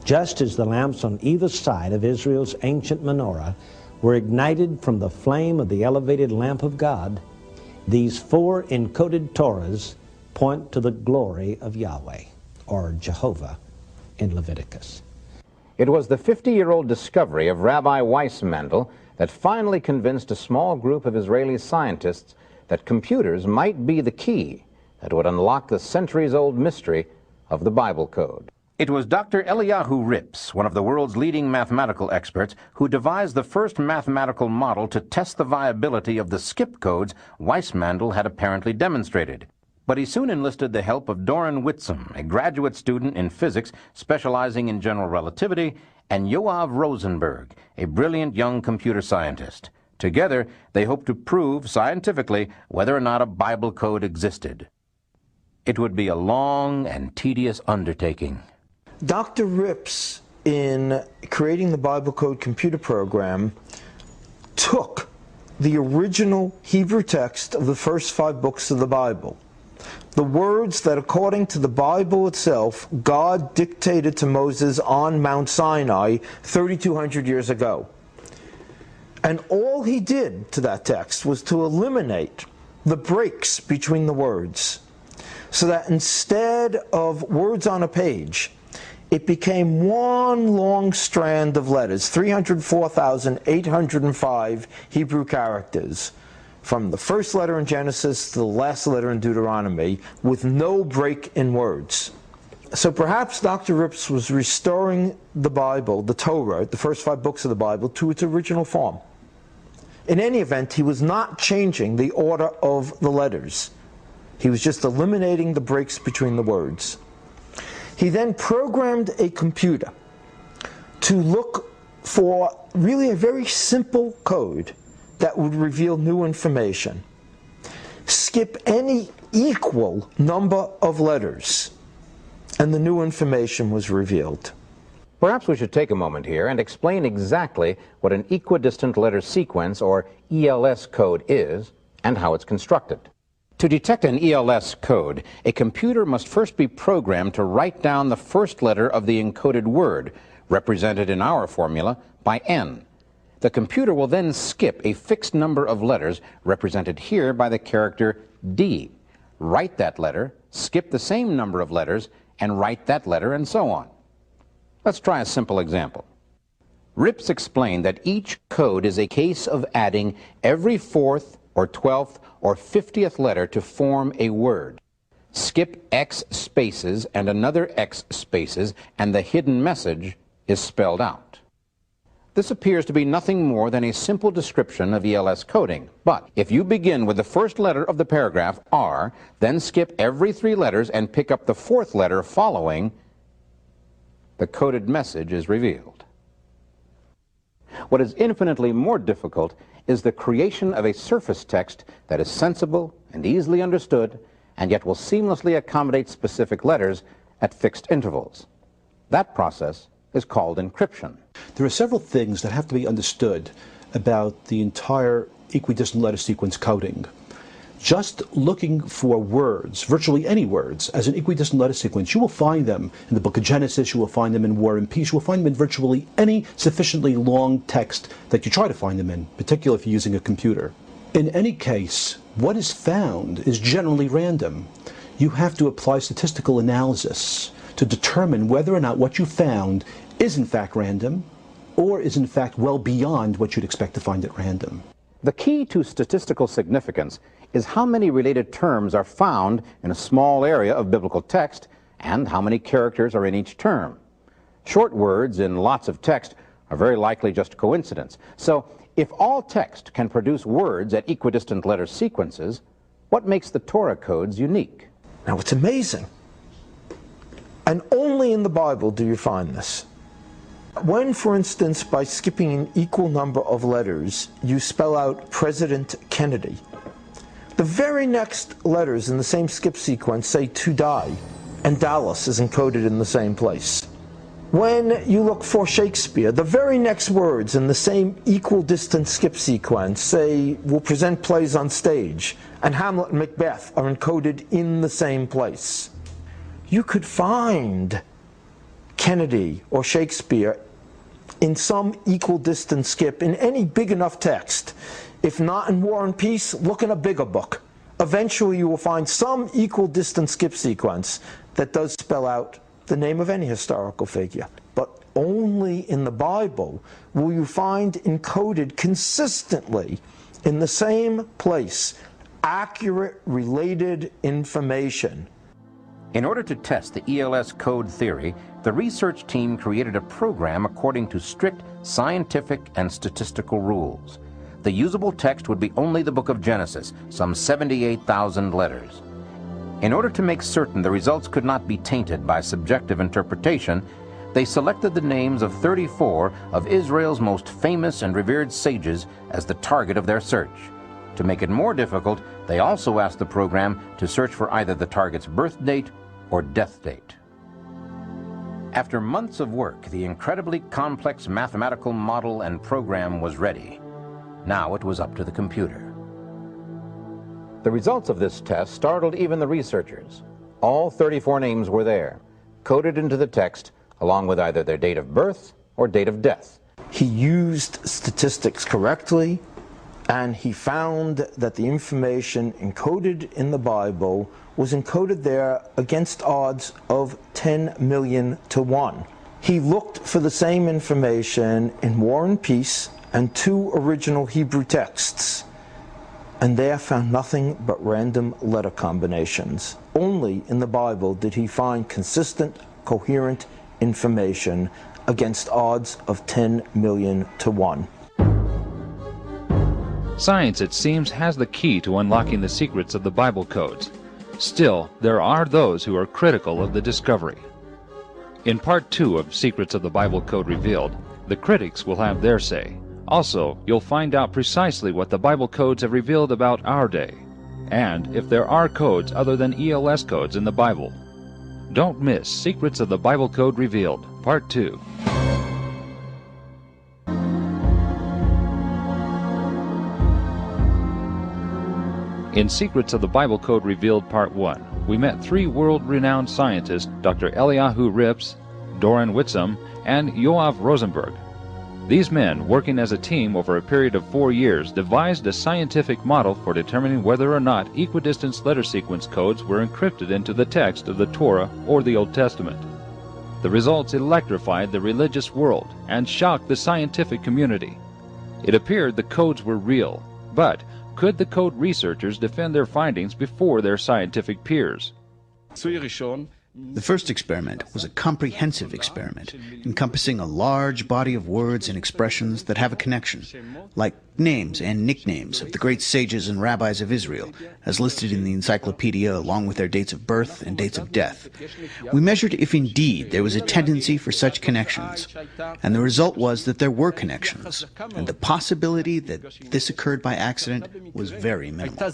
Just as the lamps on either side of Israel's ancient menorah were ignited from the flame of the elevated lamp of God, these 4 encoded Torahs point to the glory of Yahweh, or Jehovah, in Leviticus. It was the 50-year-old discovery of Rabbi Weissmandel that finally convinced a small group of Israeli scientists that computers might be the key that would unlock the centuries-old mystery of the Bible code. It was Dr. Eliyahu Rips, one of the world's leading mathematical experts, who devised the first mathematical model to test the viability of the skip codes Weissmandel had apparently demonstrated. But he soon enlisted the help of Doron Witztum, a graduate student in physics specializing in general relativity, and Yoav Rosenberg, a brilliant young computer scientist. Together, they hoped to prove scientifically whether or not a Bible code existed. It would be a long and tedious undertaking. Dr. Rips, in creating the Bible Code computer program, took the original Hebrew text of the first 5 books of the Bible, the words that, according to the Bible itself, God dictated to Moses on Mount Sinai 3,200 years ago. And all he did to that text was to eliminate the breaks between the words, so that instead of words on a page, it became one long strand of letters, 304,805 Hebrew characters, from the first letter in Genesis to the last letter in Deuteronomy, with no break in words. So perhaps Dr. Rips was restoring the Bible, the Torah, the first 5 books of the Bible, to its original form. In any event, he was not changing the order of the letters. He was just eliminating the breaks between the words. He then programmed a computer to look for really a very simple code that would reveal new information. Skip any equal number of letters, and the new information was revealed. Perhaps we should take a moment here and explain exactly what an equidistant letter sequence, or ELS code, is and how it's constructed. To detect an ELS code, a computer must first be programmed to write down the first letter of the encoded word, represented in our formula by N. The computer will then skip a fixed number of letters, represented here by the character D. Write that letter skip the same number of letters, and write that letter, and so on. Let's try a simple example. Rips explained that each code is a case of adding every 4th or 12th or 50th letter to form a word. Skip X spaces and another X spaces, and the hidden message is spelled out. This appears to be nothing more than a simple description of ELS coding. But if you begin with the first letter of the paragraph, R, then skip every 3 letters and pick up the 4th letter following, the coded message is revealed. What is infinitely more difficult is the creation of a surface text that is sensible and easily understood, and yet will seamlessly accommodate specific letters at fixed intervals. That process is called encryption. There are several things that have to be understood about the entire equidistant letter sequence coding. Just looking for words, virtually any words, as an equidistant letter sequence, you will find them in the book of Genesis, you will find them in War and Peace, you will find them in virtually any sufficiently long text that you try to find them in, particularly if you're using a computer. In any case, what is found is generally random. You have to apply statistical analysis to determine whether or not what you found is in fact random, or is in fact well beyond what you'd expect to find at random. The key to statistical significance is how many related terms are found in a small area of biblical text and how many characters are in each term. Short words in lots of text are very likely just coincidence. So if all text can produce words at equidistant letter sequences, what makes the Torah codes unique? Now it's amazing. And only in the Bible do you find this. When, for instance, by skipping an equal number of letters, you spell out President Kennedy, the very next letters in the same skip sequence say to die, and Dallas is encoded in the same place. When you look for Shakespeare, the very next words in the same equal distance skip sequence say we'll present plays on stage, and Hamlet and Macbeth are encoded in the same place. You could find Kennedy or Shakespeare in some equal distance skip in any big enough text. If not in War and Peace, look in a bigger book. Eventually you will find some equal distance skip sequence that does spell out the name of any historical figure. But only in the Bible will you find encoded consistently in the same place accurate related information. In order to test the ELS code theory, the research team created a program according to strict scientific and statistical rules. The usable text would be only the book of Genesis, some 78,000 letters. In order to make certain the results could not be tainted by subjective interpretation, they selected the names of 34 of Israel's most famous and revered sages as the target of their search. To make it more difficult, they also asked the program to search for either the target's birth date or death date. After months of work, the incredibly complex mathematical model and program was ready. Now it was up to the computer. The results of this test startled even the researchers. All 34 names were there, coded into the text, along with either their date of birth or date of death. He used statistics correctly, and he found that the information encoded in the Bible was encoded there against odds of 10 million to 1. He looked for the same information in War and Peace and 2 original Hebrew texts, and there found nothing but random letter combinations. Only in the Bible did he find consistent, coherent information against odds of 10 million to 1. Science, it seems, has the key to unlocking the secrets of the Bible codes. Still, there are those who are critical of the discovery. In Part 2 of Secrets of the Bible Code Revealed, the critics will have their say. Also, you'll find out precisely what the Bible codes have revealed about our day, and if there are codes other than ELS codes in the Bible. Don't miss Secrets of the Bible Code Revealed, Part 2. In Secrets of the Bible Code Revealed Part 1, we met 3 world-renowned scientists, Dr. Eliyahu Rips, Doron Witztum, and Yoav Rosenberg. These men, working as a team over a period of 4 years, devised a scientific model for determining whether or not equidistance letter sequence codes were encrypted into the text of the Torah or the Old Testament. The results electrified the religious world and shocked the scientific community. It appeared the codes were real, but could the code researchers defend their findings before their scientific peers? The first experiment was a comprehensive experiment, encompassing a large body of words and expressions that have a connection, like names and nicknames of the great sages and rabbis of Israel, as listed in the encyclopedia along with their dates of birth and dates of death. We measured if indeed there was a tendency for such connections, and the result was that there were connections, and the possibility that this occurred by accident was very minimal.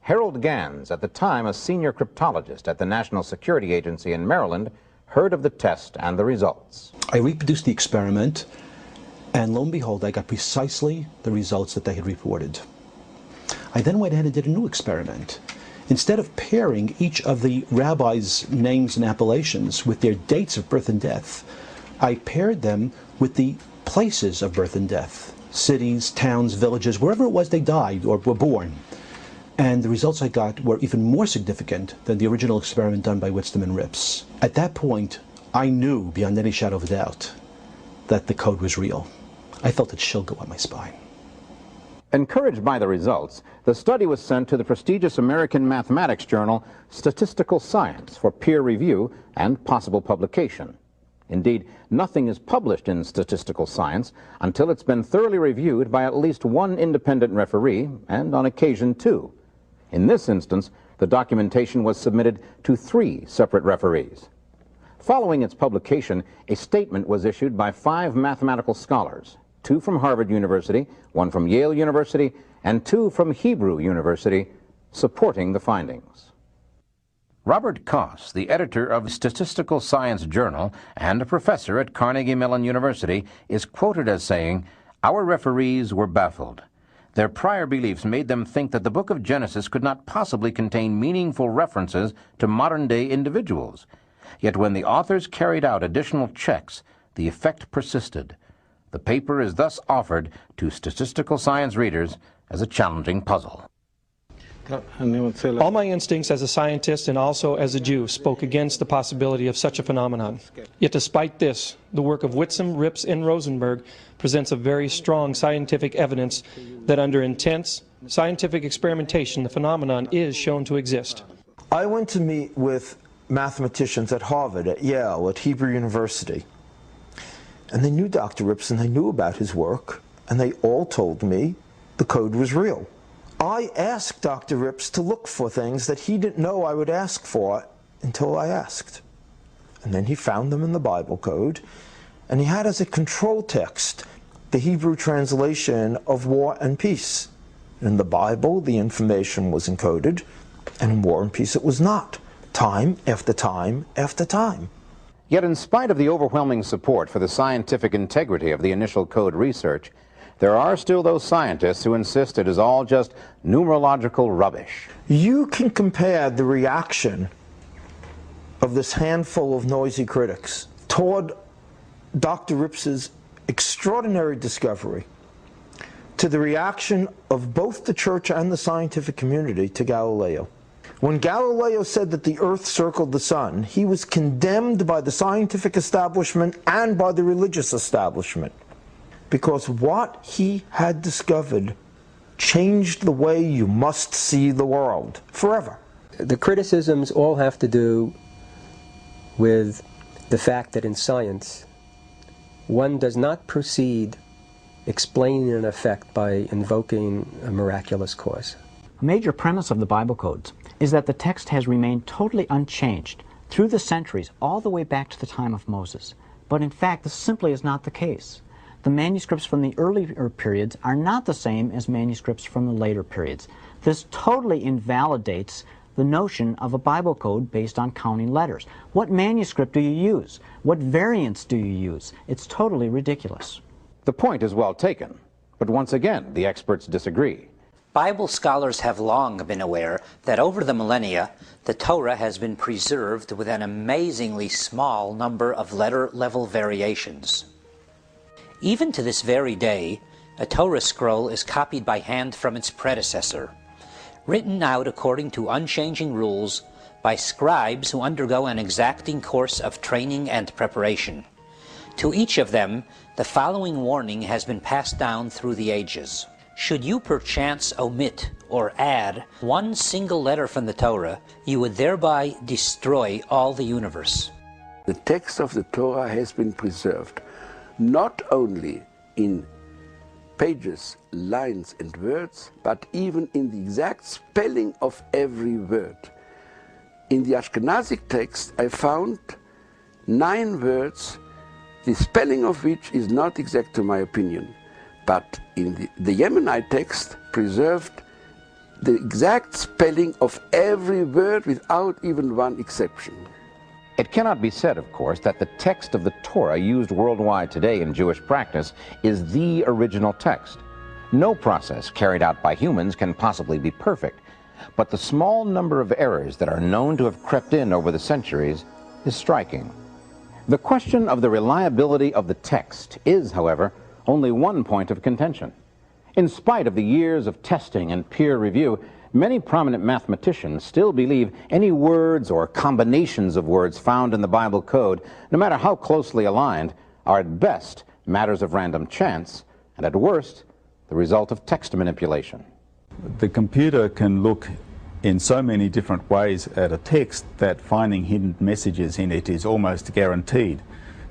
Harold Gans, at the time a senior cryptologist at the National Security Agency in Maryland, heard of the test and the results. I reproduced the experiment, and lo and behold, I got precisely the results that they had reported. I then went ahead and did a new experiment. Instead of pairing each of the rabbis' names and appellations with their dates of birth and death, I paired them with the places of birth and death, cities, towns, villages, wherever it was they died or were born. And the results I got were even more significant than the original experiment done by Witztum and Rips. At that point, I knew beyond any shadow of a doubt that the code was real. I felt a chill go up my spine. Encouraged by the results, the study was sent to the prestigious American mathematics journal Statistical Science for peer review and possible publication. Indeed, nothing is published in statistical science until it's been thoroughly reviewed by at least one independent referee, and on occasion 2. In this instance, the documentation was submitted to 3 separate referees. Following its publication, a statement was issued by 5 mathematical scholars, 2 from Harvard University, 1 from Yale University, and 2 from Hebrew University, supporting the findings. Robert Koss, the editor of Statistical Science Journal and a professor at Carnegie Mellon University, is quoted as saying, "Our referees were baffled. Their prior beliefs made them think that the book of Genesis could not possibly contain meaningful references to modern-day individuals. Yet when the authors carried out additional checks, the effect persisted. The paper is thus offered to statistical science readers as a challenging puzzle." All my instincts as a scientist and also as a Jew spoke against the possibility of such a phenomenon. Yet despite this, the work of Witztum, Rips, and Rosenberg presents a very strong scientific evidence that under intense scientific experimentation, the phenomenon is shown to exist. I went to meet with mathematicians at Harvard, at Yale, at Hebrew University. And they knew Dr. Rips and they knew about his work, and they all told me the code was real. I asked Dr. Rips to look for things that he didn't know I would ask for until I asked. And then he found them in the Bible code, and he had as a control text the Hebrew translation of War and Peace. In the Bible, the information was encoded, and in War and Peace it was not, time after time after time. Yet in spite of the overwhelming support for the scientific integrity of the initial code research, there are still those scientists who insist it is all just numerological rubbish. You can compare the reaction of this handful of noisy critics toward Dr. Rips's extraordinary discovery to the reaction of both the church and the scientific community to Galileo. When Galileo said that the earth circled the sun, he was condemned by the scientific establishment and by the religious establishment, because what he had discovered changed the way you must see the world forever. The criticisms all have to do with the fact that in science, one does not proceed explaining an effect by invoking a miraculous cause. A major premise of the Bible codes is that the text has remained totally unchanged through the centuries, all the way back to the time of Moses. But in fact, this simply is not the case. The manuscripts from the earlier periods are not the same as manuscripts from the later periods. This totally invalidates the notion of a Bible code based on counting letters. What manuscript do you use? What variants do you use? It's totally ridiculous. The point is well taken, but once again, the experts disagree. Bible scholars have long been aware that over the millennia, the Torah has been preserved with an amazingly small number of letter-level variations. Even to this very day, a Torah scroll is copied by hand from its predecessor, written out according to unchanging rules by scribes who undergo an exacting course of training and preparation. To each of them, the following warning has been passed down through the ages. Should you perchance omit or add one single letter from the Torah, you would thereby destroy all the universe. The text of the Torah has been preserved, not only in pages, lines and words, but even in the exact spelling of every word. In the Ashkenazic text I found 9 words, the spelling of which is not exact to my opinion, but in the Yemenite text preserved the exact spelling of every word without even one exception. It cannot be said, of course, that the text of the Torah used worldwide today in Jewish practice is the original text. No process carried out by humans can possibly be perfect, but the small number of errors that are known to have crept in over the centuries is striking. The question of the reliability of the text is, however, only one point of contention. In spite of the years of testing and peer review, many prominent mathematicians still believe any words or combinations of words found in the Bible code, no matter how closely aligned, are at best matters of random chance, and at worst, the result of text manipulation. The computer can look in so many different ways at a text that finding hidden messages in it is almost guaranteed.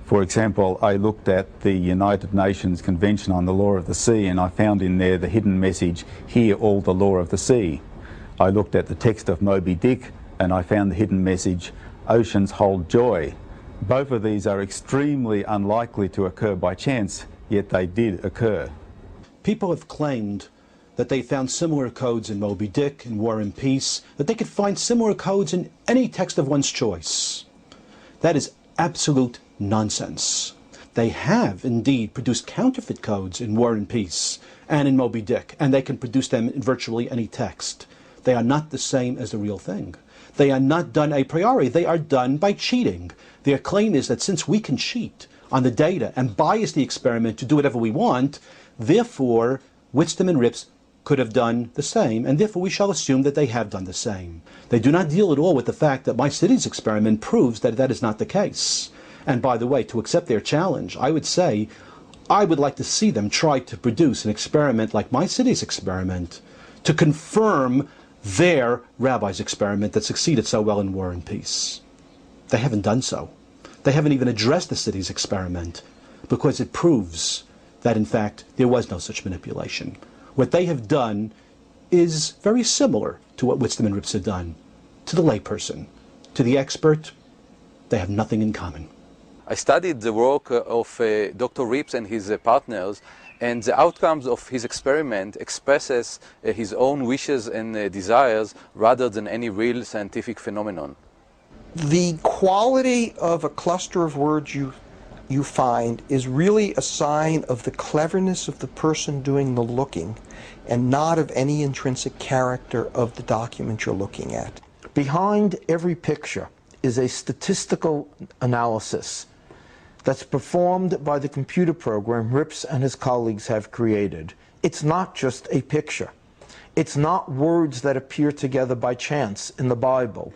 For example, I looked at the United Nations Convention on the Law of the Sea, and I found in there the hidden message, "Hear all the law of the sea." I looked at the text of Moby Dick and I found the hidden message, "Oceans hold joy." Both of these are extremely unlikely to occur by chance, yet they did occur. People have claimed that they found similar codes in Moby Dick and War and Peace, that they could find similar codes in any text of one's choice. That is absolute nonsense. They have indeed produced counterfeit codes in War and Peace and in Moby Dick, and they can produce them in virtually any text. They are not the same as the real thing. They are not done a priori. They are done by cheating. Their claim is that since we can cheat on the data and bias the experiment to do whatever we want, therefore Witztum and Rips could have done the same, and therefore we shall assume that they have done the same. They do not deal at all with the fact that my city's experiment proves that that is not the case. And by the way, to accept their challenge, I would say I would like to see them try to produce an experiment like my city's experiment to confirm their rabbi's experiment that succeeded so well in War and Peace. They haven't done so. They haven't even addressed the city's experiment because it proves that in fact there was no such manipulation. What they have done is very similar to what Witztum and Rips have done. To the layperson, to the expert, they have nothing in common. I studied the work of Dr. Rips and his partners, and the outcomes of his experiment expresses his own wishes and desires rather than any real scientific phenomenon. The quality of a cluster of words you find is really a sign of the cleverness of the person doing the looking and not of any intrinsic character of the document you're looking at. Behind every picture is a statistical analysis that's performed by the computer program Rips and his colleagues have created. It's not just a picture. It's not words that appear together by chance in the Bible.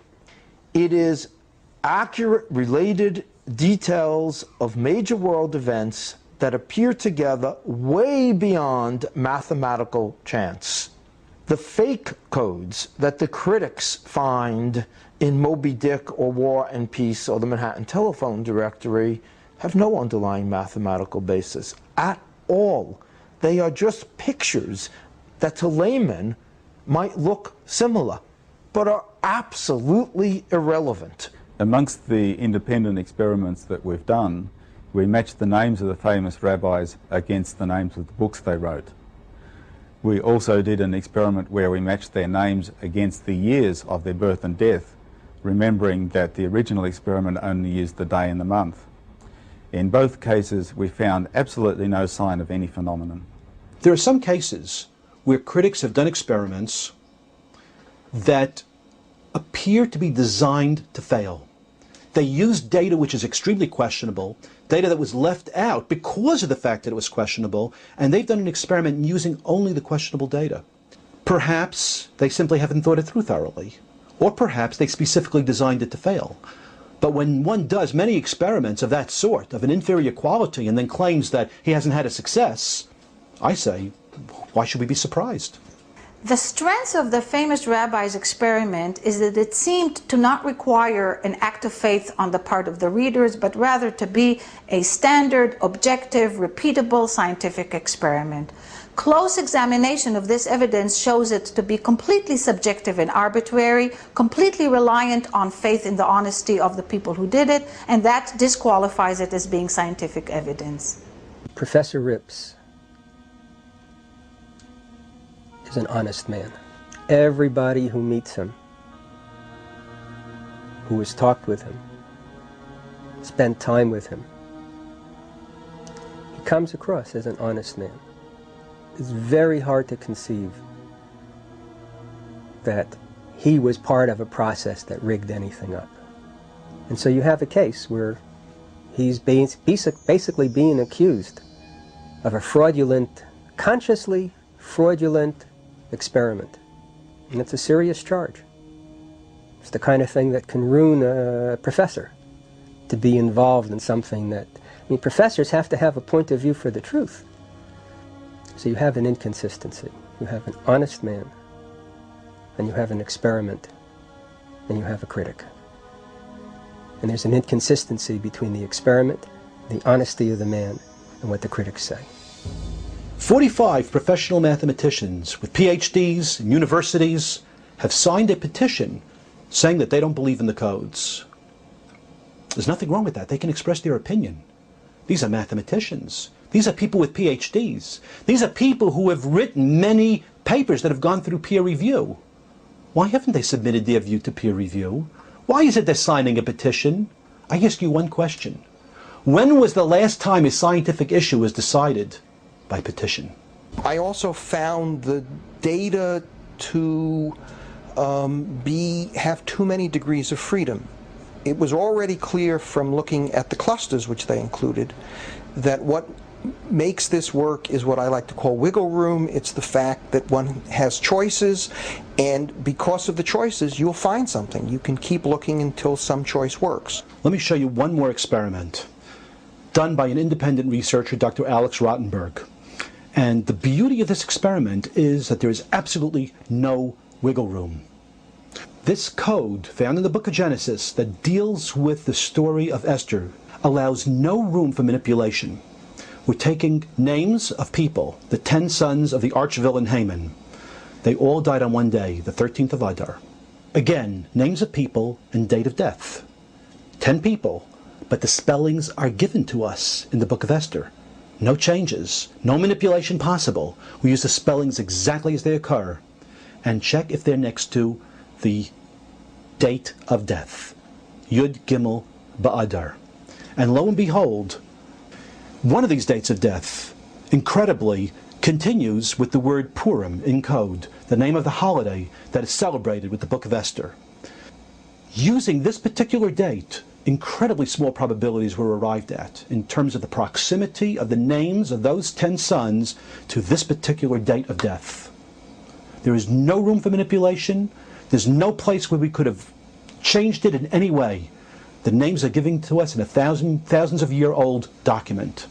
It is accurate, related details of major world events that appear together way beyond mathematical chance. The fake codes that the critics find in Moby Dick or War and Peace or the Manhattan Telephone Directory have no underlying mathematical basis at all. They are just pictures that to laymen might look similar, but are absolutely irrelevant. Amongst the independent experiments that we've done, we matched the names of the famous rabbis against the names of the books they wrote. We also did an experiment where we matched their names against the years of their birth and death, remembering that the original experiment only used the day and the month. In both cases, we found absolutely no sign of any phenomenon. There are some cases where critics have done experiments that appear to be designed to fail. They used data which is extremely questionable, data that was left out because of the fact that it was questionable, and they've done an experiment using only the questionable data. Perhaps they simply haven't thought it through thoroughly, or perhaps they specifically designed it to fail. But when one does many experiments of that sort, of an inferior quality, and then claims that he hasn't had a success, I say, why should we be surprised? The strength of the famous rabbi's experiment is that it seemed to not require an act of faith on the part of the readers, but rather to be a standard, objective, repeatable scientific experiment. Close examination of this evidence shows it to be completely subjective and arbitrary, completely reliant on faith in the honesty of the people who did it, and that disqualifies it as being scientific evidence. Professor Rips is an honest man. Everybody who meets him, who has talked with him, spent time with him, he comes across as an honest man. It's very hard to conceive that he was part of a process that rigged anything up. And so you have a case where he's basically being accused of a fraudulent, consciously fraudulent experiment. And it's a serious charge. It's the kind of thing that can ruin a professor, to be involved in something that, I mean, professors have to have a point of view for the truth. So you have an inconsistency. You have an honest man, and you have an experiment, and you have a critic. And there's an inconsistency between the experiment, the honesty of the man, and what the critics say. 45 professional mathematicians with PhDs in universities have signed a petition saying that they don't believe in the codes. There's nothing wrong with that. They can express their opinion. These are mathematicians. These are people with PhDs. These are people who have written many papers that have gone through peer review. Why haven't they submitted their view to peer review? Why is it they're signing a petition? I ask you one question. When was the last time a scientific issue was decided by petition? I also found the data to have too many degrees of freedom. It was already clear from looking at the clusters which they included that what makes this work is what I like to call wiggle room. It's the fact that one has choices, and because of the choices you'll find something. You can keep looking until some choice works. Let me show you one more experiment done by an independent researcher, Dr. Alex Rottenberg. And the beauty of this experiment is that there is absolutely no wiggle room. This code found in the book of Genesis that deals with the story of Esther allows no room for manipulation. We're taking names of people, the 10 sons of the arch-villain Haman. They all died on one day, the 13th of Adar. Again, names of people and date of death. 10 people, but the spellings are given to us in the book of Esther. No changes, no manipulation possible. We use the spellings exactly as they occur and check if they're next to the date of death. Yud Gimel Ba'adar. And lo and behold, one of these dates of death, incredibly, continues with the word Purim in code, the name of the holiday that is celebrated with the book of Esther. Using this particular date, incredibly small probabilities were arrived at in terms of the proximity of the names of those 10 sons to this particular date of death. There is no room for manipulation. There's no place where we could have changed it in any way. The names are given to us in a thousands of year old document.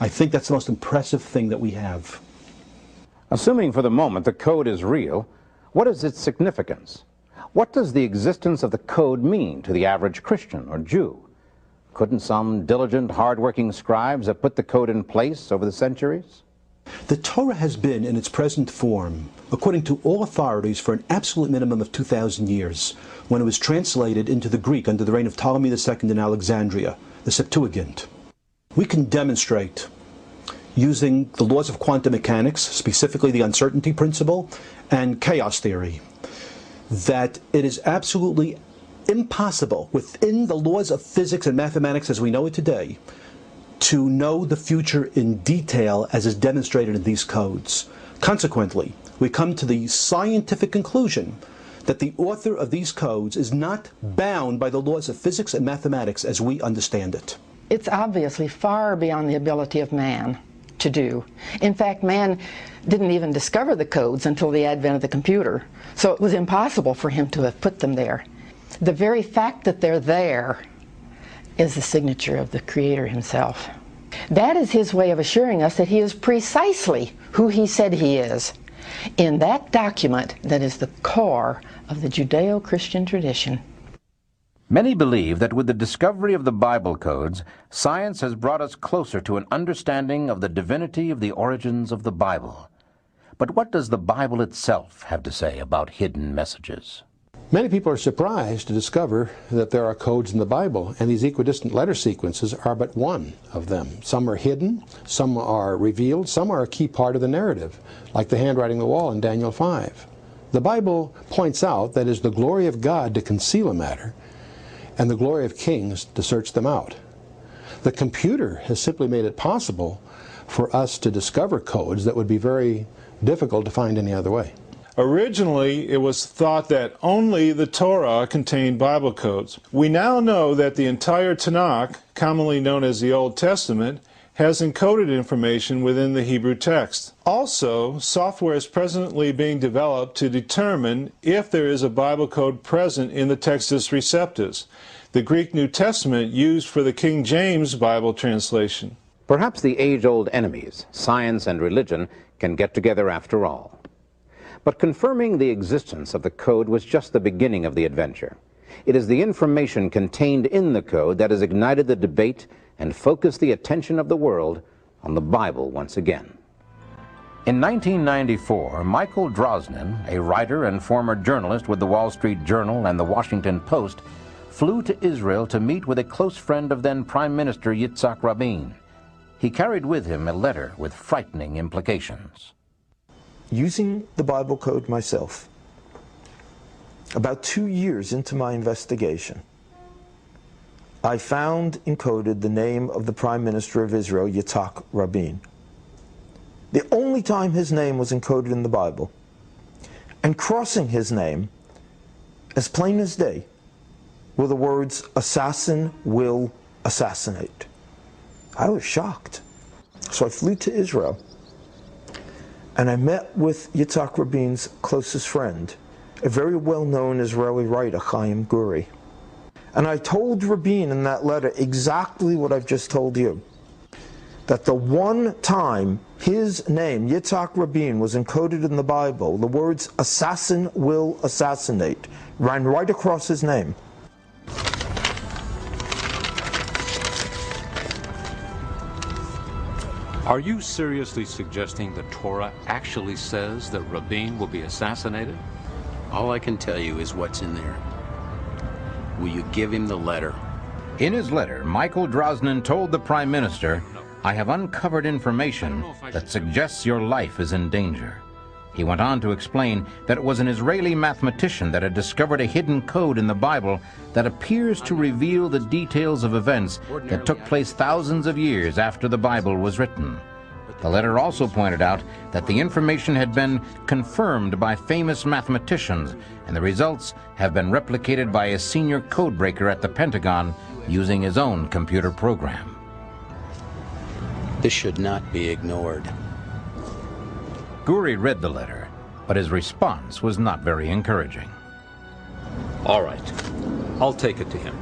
I think that's the most impressive thing that we have. Assuming for the moment the code is real, what is its significance? What does the existence of the code mean to the average Christian or Jew? Couldn't some diligent, hard-working scribes have put the code in place over the centuries? The Torah has been in its present form, according to all authorities, for an absolute minimum of 2,000 years, when it was translated into the Greek under the reign of Ptolemy II in Alexandria, the Septuagint. We can demonstrate, using the laws of quantum mechanics, specifically the uncertainty principle and chaos theory, that it is absolutely impossible within the laws of physics and mathematics as we know it today to know the future in detail as is demonstrated in these codes. Consequently, we come to the scientific conclusion that the author of these codes is not bound by the laws of physics and mathematics as we understand it. It's obviously far beyond the ability of man to do. In fact, man didn't even discover the codes until the advent of the computer, so it was impossible for him to have put them there. The very fact that they're there is the signature of the Creator himself. That is his way of assuring us that he is precisely who he said he is in that document that is the core of the Judeo-Christian tradition. Many believe that with the discovery of the Bible codes, science has brought us closer to an understanding of the divinity of the origins of the Bible. But what does the Bible itself have to say about hidden messages? Many people are surprised to discover that there are codes in the Bible, and these equidistant letter sequences are but one of them. Some are hidden, some are revealed, some are a key part of the narrative, like the handwriting on the wall in Daniel 5. The Bible points out that it is the glory of God to conceal a matter, and the glory of kings to search them out. The computer has simply made it possible for us to discover codes that would be very difficult to find any other way. Originally, it was thought that only the Torah contained Bible codes. We now know that the entire Tanakh, commonly known as the Old Testament, has encoded information within the Hebrew text. Also, software is presently being developed to determine if there is a Bible code present in the Textus Receptus, the Greek New Testament used for the King James Bible translation. Perhaps the age-old enemies, science and religion, can get together after all. But confirming the existence of the code was just the beginning of the adventure. It is the information contained in the code that has ignited the debate and focused the attention of the world on the Bible once again. In 1994, Michael Drosnin, a writer and former journalist with the Wall Street Journal and the Washington Post, flew to Israel to meet with a close friend of then Prime Minister Yitzhak Rabin. He carried with him a letter with frightening implications. Using the Bible code myself, about 2 years into my investigation, I found encoded the name of the Prime Minister of Israel, Yitzhak Rabin. The only time his name was encoded in the Bible, and crossing his name, as plain as day, were the words, "Assassin will assassinate." I was shocked. So I flew to Israel, and I met with Yitzhak Rabin's closest friend, a very well-known Israeli writer, Chaim Guri. And I told Rabin in that letter exactly what I've just told you, that the one time his name, Yitzhak Rabin, was encoded in the Bible, the words "assassin will assassinate" ran right across his name. Are you seriously suggesting the Torah actually says that Rabin will be assassinated? All I can tell you is what's in there. Will you give him the letter? In his letter, Michael Drosnin told the Prime Minister, "I have uncovered information that suggests your life is in danger." He went on to explain that it was an Israeli mathematician that had discovered a hidden code in the Bible that appears to reveal the details of events that took place thousands of years after the Bible was written. The letter also pointed out that the information had been confirmed by famous mathematicians, and the results have been replicated by a senior codebreaker at the Pentagon using his own computer program. This should not be ignored. Guri read the letter, but his response was not very encouraging. All right, I'll take it to him.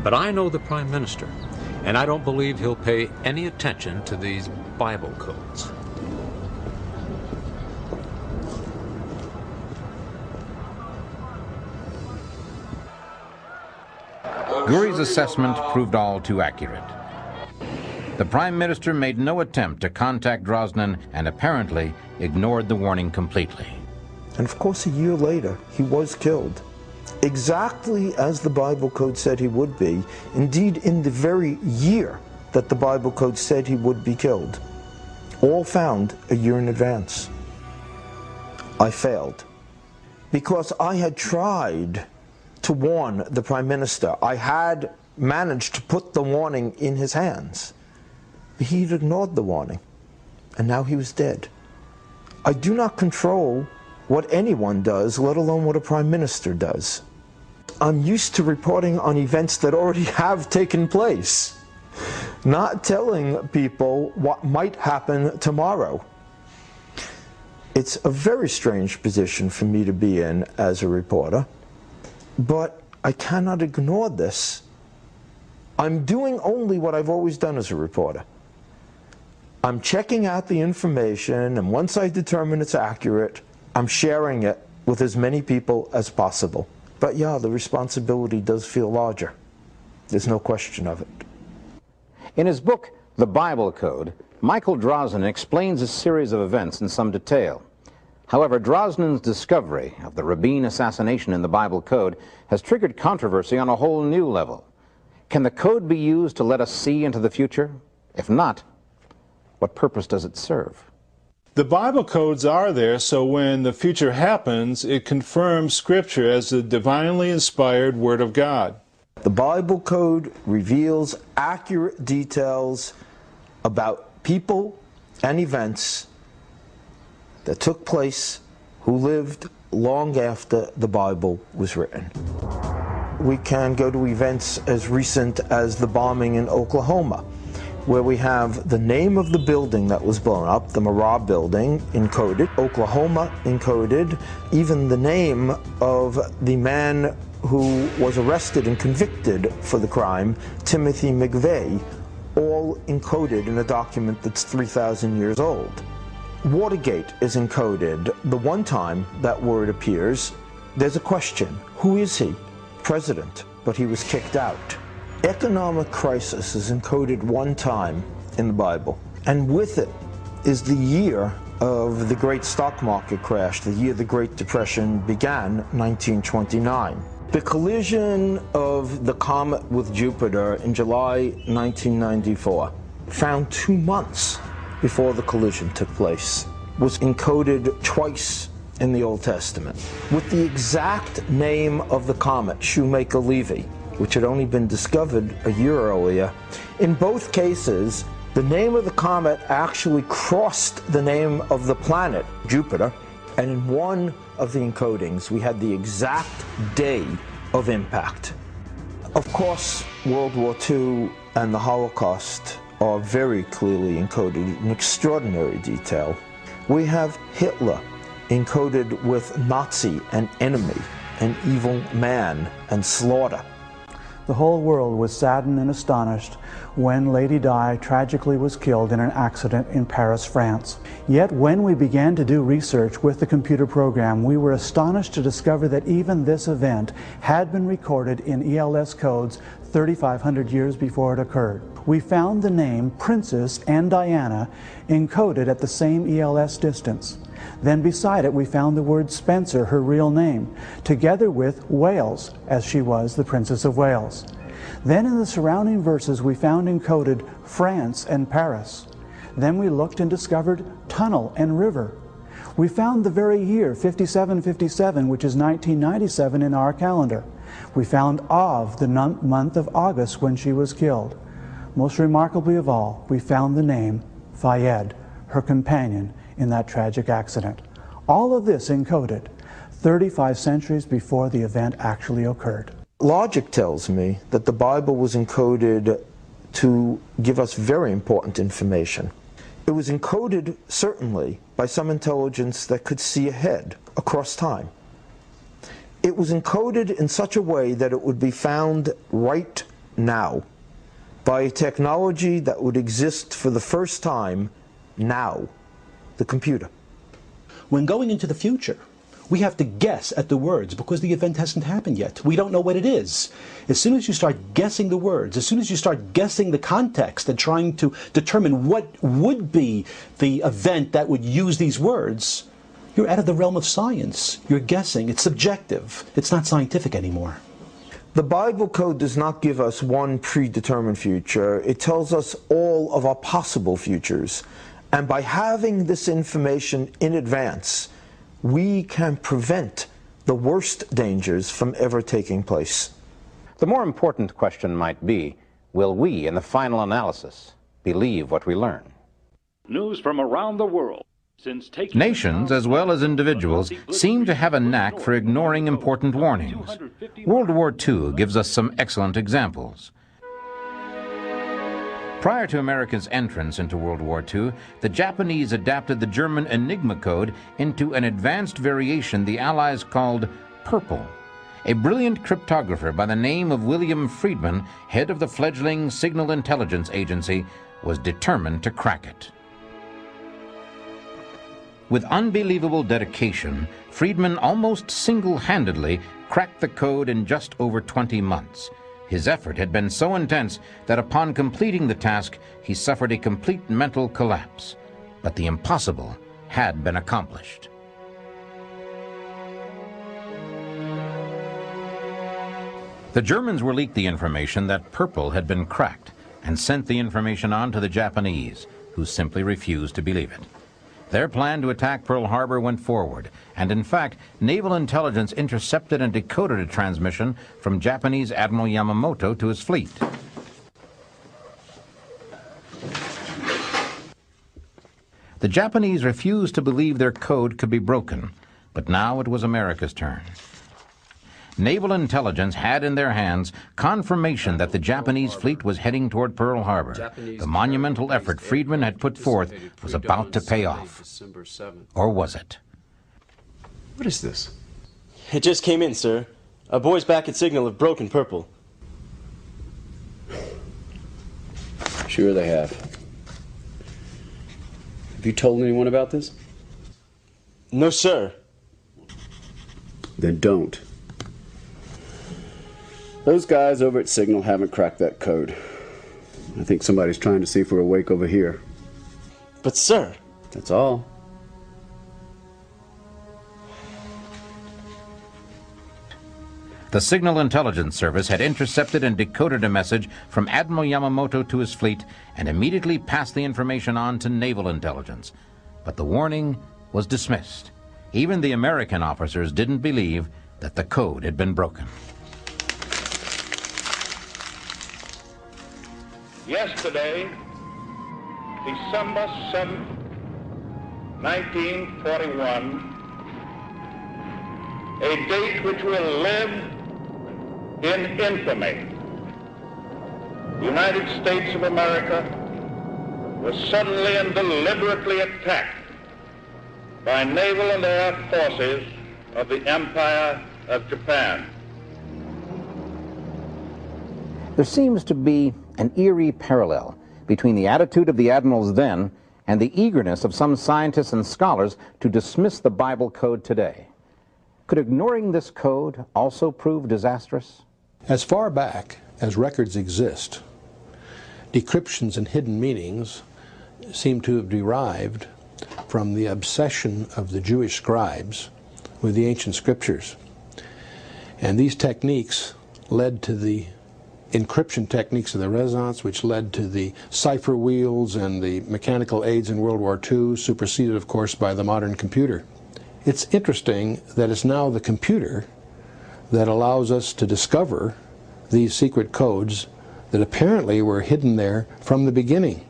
But I know the Prime Minister, and I don't believe he'll pay any attention to these Bible codes. Guri's assessment proved all too accurate. The Prime Minister made no attempt to contact Drosnin and apparently ignored the warning completely. And of course, a year later, he was killed. Exactly as the Bible code said he would be, indeed in the very year that the Bible code said he would be killed. All found a year in advance. I failed because I had tried to warn the Prime Minister. I had managed to put the warning in his hands. He had ignored the warning, and now he was dead. I do not control what anyone does, let alone what a prime minister does. I'm used to reporting on events that already have taken place, not telling people what might happen tomorrow. It's a very strange position for me to be in as a reporter, but I cannot ignore this. I'm doing only what I've always done as a reporter. I'm checking out the information, and once I determine it's accurate, I'm sharing it with as many people as possible. But yeah, the responsibility does feel larger. There's no question of it. In his book, The Bible Code, Michael Drosnin explains a series of events in some detail. However, Drosnin's discovery of the Rabin assassination in the Bible Code has triggered controversy on a whole new level. Can the code be used to let us see into the future? If not, what purpose does it serve? The Bible codes are there so when the future happens, it confirms Scripture as the divinely inspired Word of God. The Bible Code reveals accurate details about people and events that took place who lived long after the Bible was written. We can go to events as recent as the bombing in Oklahoma, where we have the name of the building that was blown up, the Marah building, encoded, Oklahoma encoded, even the name of the man who was arrested and convicted for the crime, Timothy McVeigh, all encoded in a document that's 3,000 years old. Watergate is encoded. The one time that word appears, there's a question. Who is he? President, but he was kicked out. Economic crisis is encoded one time in the Bible, and with it is the year of the great stock market crash, the year the Great Depression began, 1929. The collision of the comet with Jupiter in July 1994, found 2 months before the collision took place, was encoded twice in the Old Testament, with the exact name of the comet, Shoemaker-Levy, which had only been discovered a year earlier. In both cases, the name of the comet actually crossed the name of the planet, Jupiter, and in one of the encodings, we had the exact day of impact. Of course, World War II and the Holocaust are very clearly encoded in extraordinary detail. We have Hitler encoded with Nazi and enemy, an evil man, and slaughter. The whole world was saddened and astonished when Lady Di tragically was killed in an accident in Paris, France. Yet when we began to do research with the computer program, we were astonished to discover that even this event had been recorded in ELS codes 3,500 years before it occurred. We found the name Princess and Diana encoded at the same ELS distance. Then beside it we found the word Spencer, her real name, together with Wales, as she was the Princess of Wales. Then in the surrounding verses we found encoded France and Paris. Then we looked and discovered tunnel and river. We found the very year 5757, which is 1997 in our calendar. We found Av, the month of August when she was killed. Most remarkably of all, we found the name Fayed, her companion in that tragic accident. All of this encoded 35 centuries before the event actually occurred. Logic tells me that the Bible was encoded to give us very important information. It was encoded, certainly, by some intelligence that could see ahead, across time. It was encoded in such a way that it would be found right now, by a technology that would exist for the first time now, the computer. When going into the future, we have to guess at the words because the event hasn't happened yet. We don't know what it is. As soon as you start guessing the words, as soon as you start guessing the context and trying to determine what would be the event that would use these words, you're out of the realm of science. You're guessing. It's subjective. It's not scientific anymore. The Bible code does not give us one predetermined future. It tells us all of our possible futures. And by having this information in advance, we can prevent the worst dangers from ever taking place. The more important question might be, will we, in the final analysis, believe what we learn? News from around the world. Nations, as well as individuals, seem to have a knack for ignoring important warnings. World War II gives us some excellent examples. Prior to America's entrance into World War II, the Japanese adapted the German Enigma code into an advanced variation the Allies called Purple. A brilliant cryptographer by the name of William Friedman, head of the fledgling Signal Intelligence Agency, was determined to crack it. With unbelievable dedication, Friedman almost single-handedly cracked the code in just over 20 months. His effort had been so intense that upon completing the task, he suffered a complete mental collapse. But the impossible had been accomplished. The Germans were leaked the information that Purple had been cracked and sent the information on to the Japanese, who simply refused to believe it. Their plan to attack Pearl Harbor went forward, and in fact, naval intelligence intercepted and decoded a transmission from Japanese Admiral Yamamoto to his fleet. The Japanese refused to believe their code could be broken, but now it was America's turn. Naval intelligence had in their hands confirmation that the Japanese fleet was heading toward Pearl Harbor. The monumental effort Friedman had put forth was about to pay off. Or was it? What is this? It just came in, sir. Our boys back at Signal have broken Purple. Sure they have. Have you told anyone about this? No, sir. Then don't. Those guys over at Signal haven't cracked that code. I think somebody's trying to see if we're awake over here. But, sir... That's all. The Signal Intelligence Service had intercepted and decoded a message from Admiral Yamamoto to his fleet and immediately passed the information on to naval intelligence. But the warning was dismissed. Even the American officers didn't believe that the code had been broken. Yesterday, December 7th, 1941, a date which will live in infamy. The United States of America was suddenly and deliberately attacked by naval and air forces of the Empire of Japan. There seems to be an eerie parallel between the attitude of the admirals then and the eagerness of some scientists and scholars to dismiss the Bible code today. Could ignoring this code also prove disastrous? As far back as records exist, decryptions and hidden meanings seem to have derived from the obsession of the Jewish scribes with the ancient scriptures. And these techniques led to the encryption techniques of the Renaissance, which led to the cipher wheels and the mechanical aids in World War II, superseded, of course, by the modern computer. It's interesting that it's now the computer that allows us to discover these secret codes that apparently were hidden there from the beginning.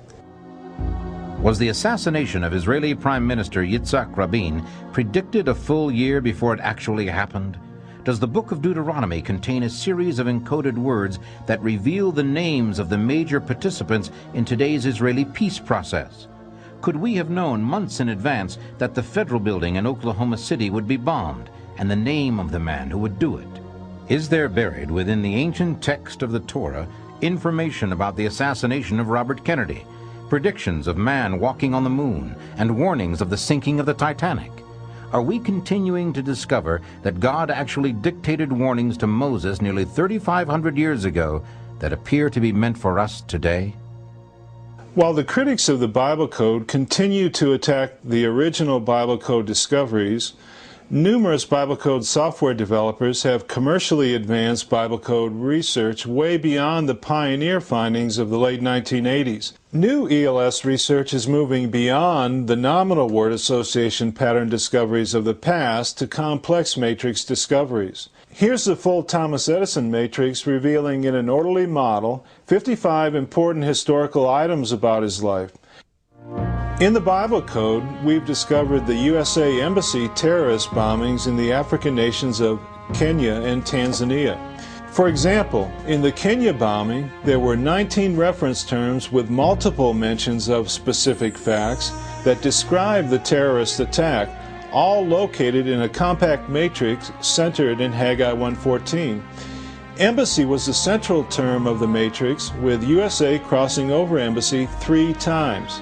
Was the assassination of Israeli Prime Minister Yitzhak Rabin predicted a full year before it actually happened? Does the book of Deuteronomy contain a series of encoded words that reveal the names of the major participants in today's Israeli peace process? Could we have known months in advance that the federal building in Oklahoma City would be bombed, and the name of the man who would do it? Is there buried within the ancient text of the Torah information about the assassination of Robert Kennedy, predictions of man walking on the moon, and warnings of the sinking of the Titanic? Are we continuing to discover that God actually dictated warnings to Moses nearly 3,500 years ago that appear to be meant for us today? While the critics of the Bible Code continue to attack the original Bible Code discoveries, numerous Bible Code software developers have commercially advanced Bible Code research way beyond the pioneer findings of the late 1980s. New ELS research is moving beyond the nominal word association pattern discoveries of the past to complex matrix discoveries. Here's the full Thomas Edison matrix revealing in an orderly model 55 important historical items about his life. In the Bible Code, we've discovered the USA Embassy terrorist bombings in the African nations of Kenya and Tanzania. For example, in the Kenya bombing, there were 19 reference terms with multiple mentions of specific facts that describe the terrorist attack, all located in a compact matrix centered in Haggai 1:14. Embassy was the central term of the matrix, with USA crossing over embassy 3 times.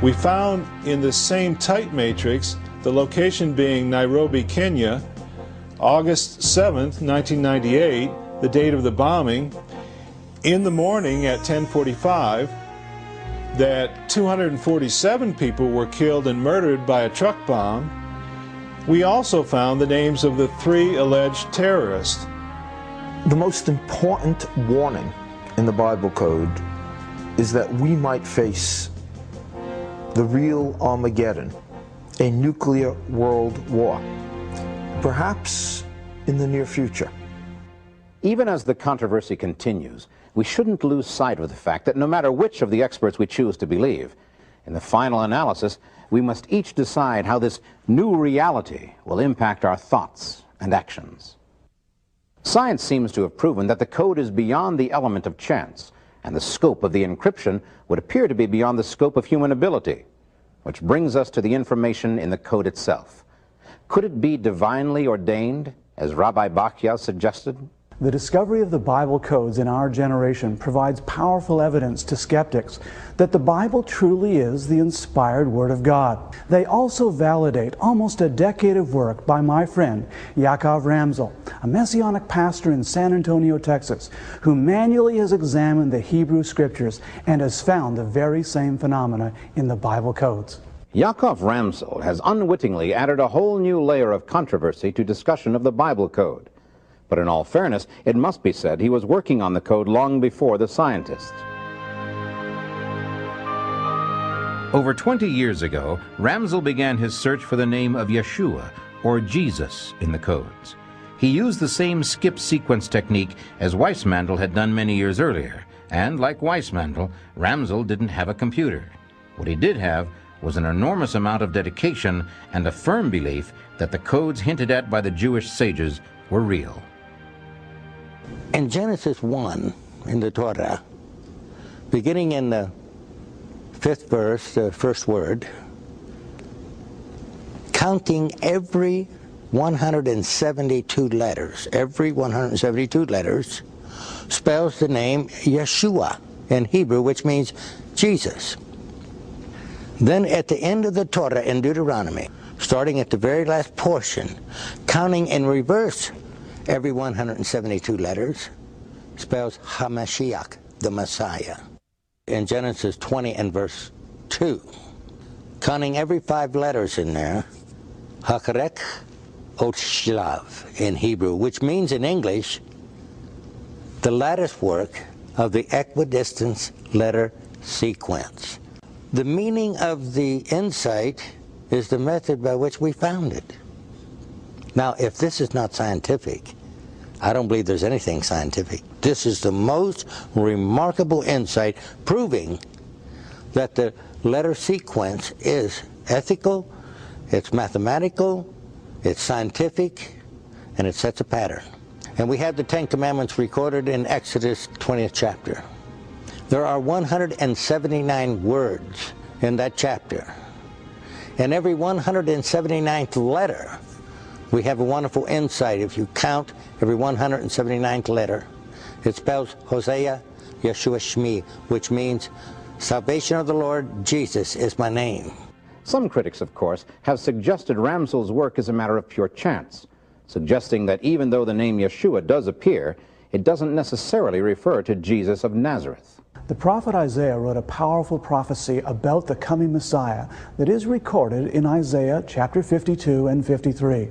We found in the same tight matrix, the location being Nairobi, Kenya, August 7th, 1998, the date of the bombing, in the morning at 10:45, that 247 people were killed and murdered by a truck bomb. We also found the names of the 3 alleged terrorists. The most important warning in the Bible Code is that we might face the real Armageddon, a nuclear world war, perhaps in the near future. Even as the controversy continues, we shouldn't lose sight of the fact that no matter which of the experts we choose to believe, in the final analysis, we must each decide how this new reality will impact our thoughts and actions. Science seems to have proven that the code is beyond the element of chance, and the scope of the encryption would appear to be beyond the scope of human ability, which brings us to the information in the code itself. Could it be divinely ordained, as Rabbi Bachya suggested? The discovery of the Bible codes in our generation provides powerful evidence to skeptics that the Bible truly is the inspired Word of God. They also validate almost a decade of work by my friend Yaakov Ramsel, a Messianic pastor in San Antonio, Texas, who manually has examined the Hebrew Scriptures and has found the very same phenomena in the Bible codes. Yaakov Ramsel has unwittingly added a whole new layer of controversy to discussion of the Bible code. But in all fairness, it must be said he was working on the code long before the scientists. Over 20 years ago, Ramsel began his search for the name of Yeshua, or Jesus, in the codes. He used the same skip sequence technique as Weissmandl had done many years earlier, and like Weissmandl, Ramsel didn't have a computer. What he did have was an enormous amount of dedication and a firm belief that the codes hinted at by the Jewish sages were real. In Genesis 1, in the Torah, beginning in the 5th verse, the first word, counting every 172 letters, spells the name Yeshua in Hebrew, which means Jesus. Then at the end of the Torah in Deuteronomy, starting at the very last portion, counting in reverse every 172 letters, spells HaMashiach, the Messiah. In Genesis 20 and verse 2, counting every 5 letters in there, Hakarek Ot Shlav in Hebrew, which means in English, the lattice work of the equidistant letter sequence. The meaning of the insight is the method by which we found it. Now, if this is not scientific, I don't believe there's anything scientific. This is the most remarkable insight proving that the letter sequence is ethical, it's mathematical, it's scientific, and it sets a pattern. And we have the 10 Commandments recorded in Exodus 20th chapter. There are 179 words in that chapter. And every 179th letter, we have a wonderful insight. If you count every 179th letter, it spells Hosea Yeshua Shmi, which means salvation of the Lord Jesus is my name. Some critics, of course, have suggested Ramsel's work is a matter of pure chance, suggesting that even though the name Yeshua does appear, it doesn't necessarily refer to Jesus of Nazareth. The prophet Isaiah wrote a powerful prophecy about the coming Messiah that is recorded in Isaiah chapter 52 and 53.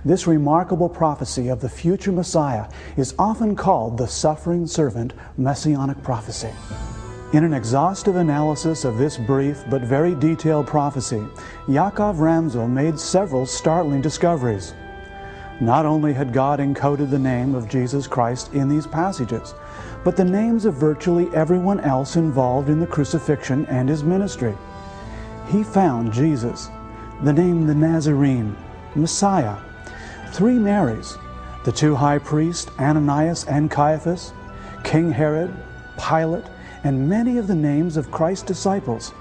This remarkable prophecy of the future Messiah is often called the suffering servant messianic prophecy. In an exhaustive analysis of this brief but very detailed prophecy, Yaakov Ramsel made several startling discoveries. Not only had God encoded the name of Jesus Christ in these passages, but the names of virtually everyone else involved in the crucifixion and his ministry. he found Jesus, the name the Nazarene, Messiah, 3 Marys, the 2 high priests, Ananias and Caiaphas, King Herod, Pilate, and many of the names of Christ's disciples,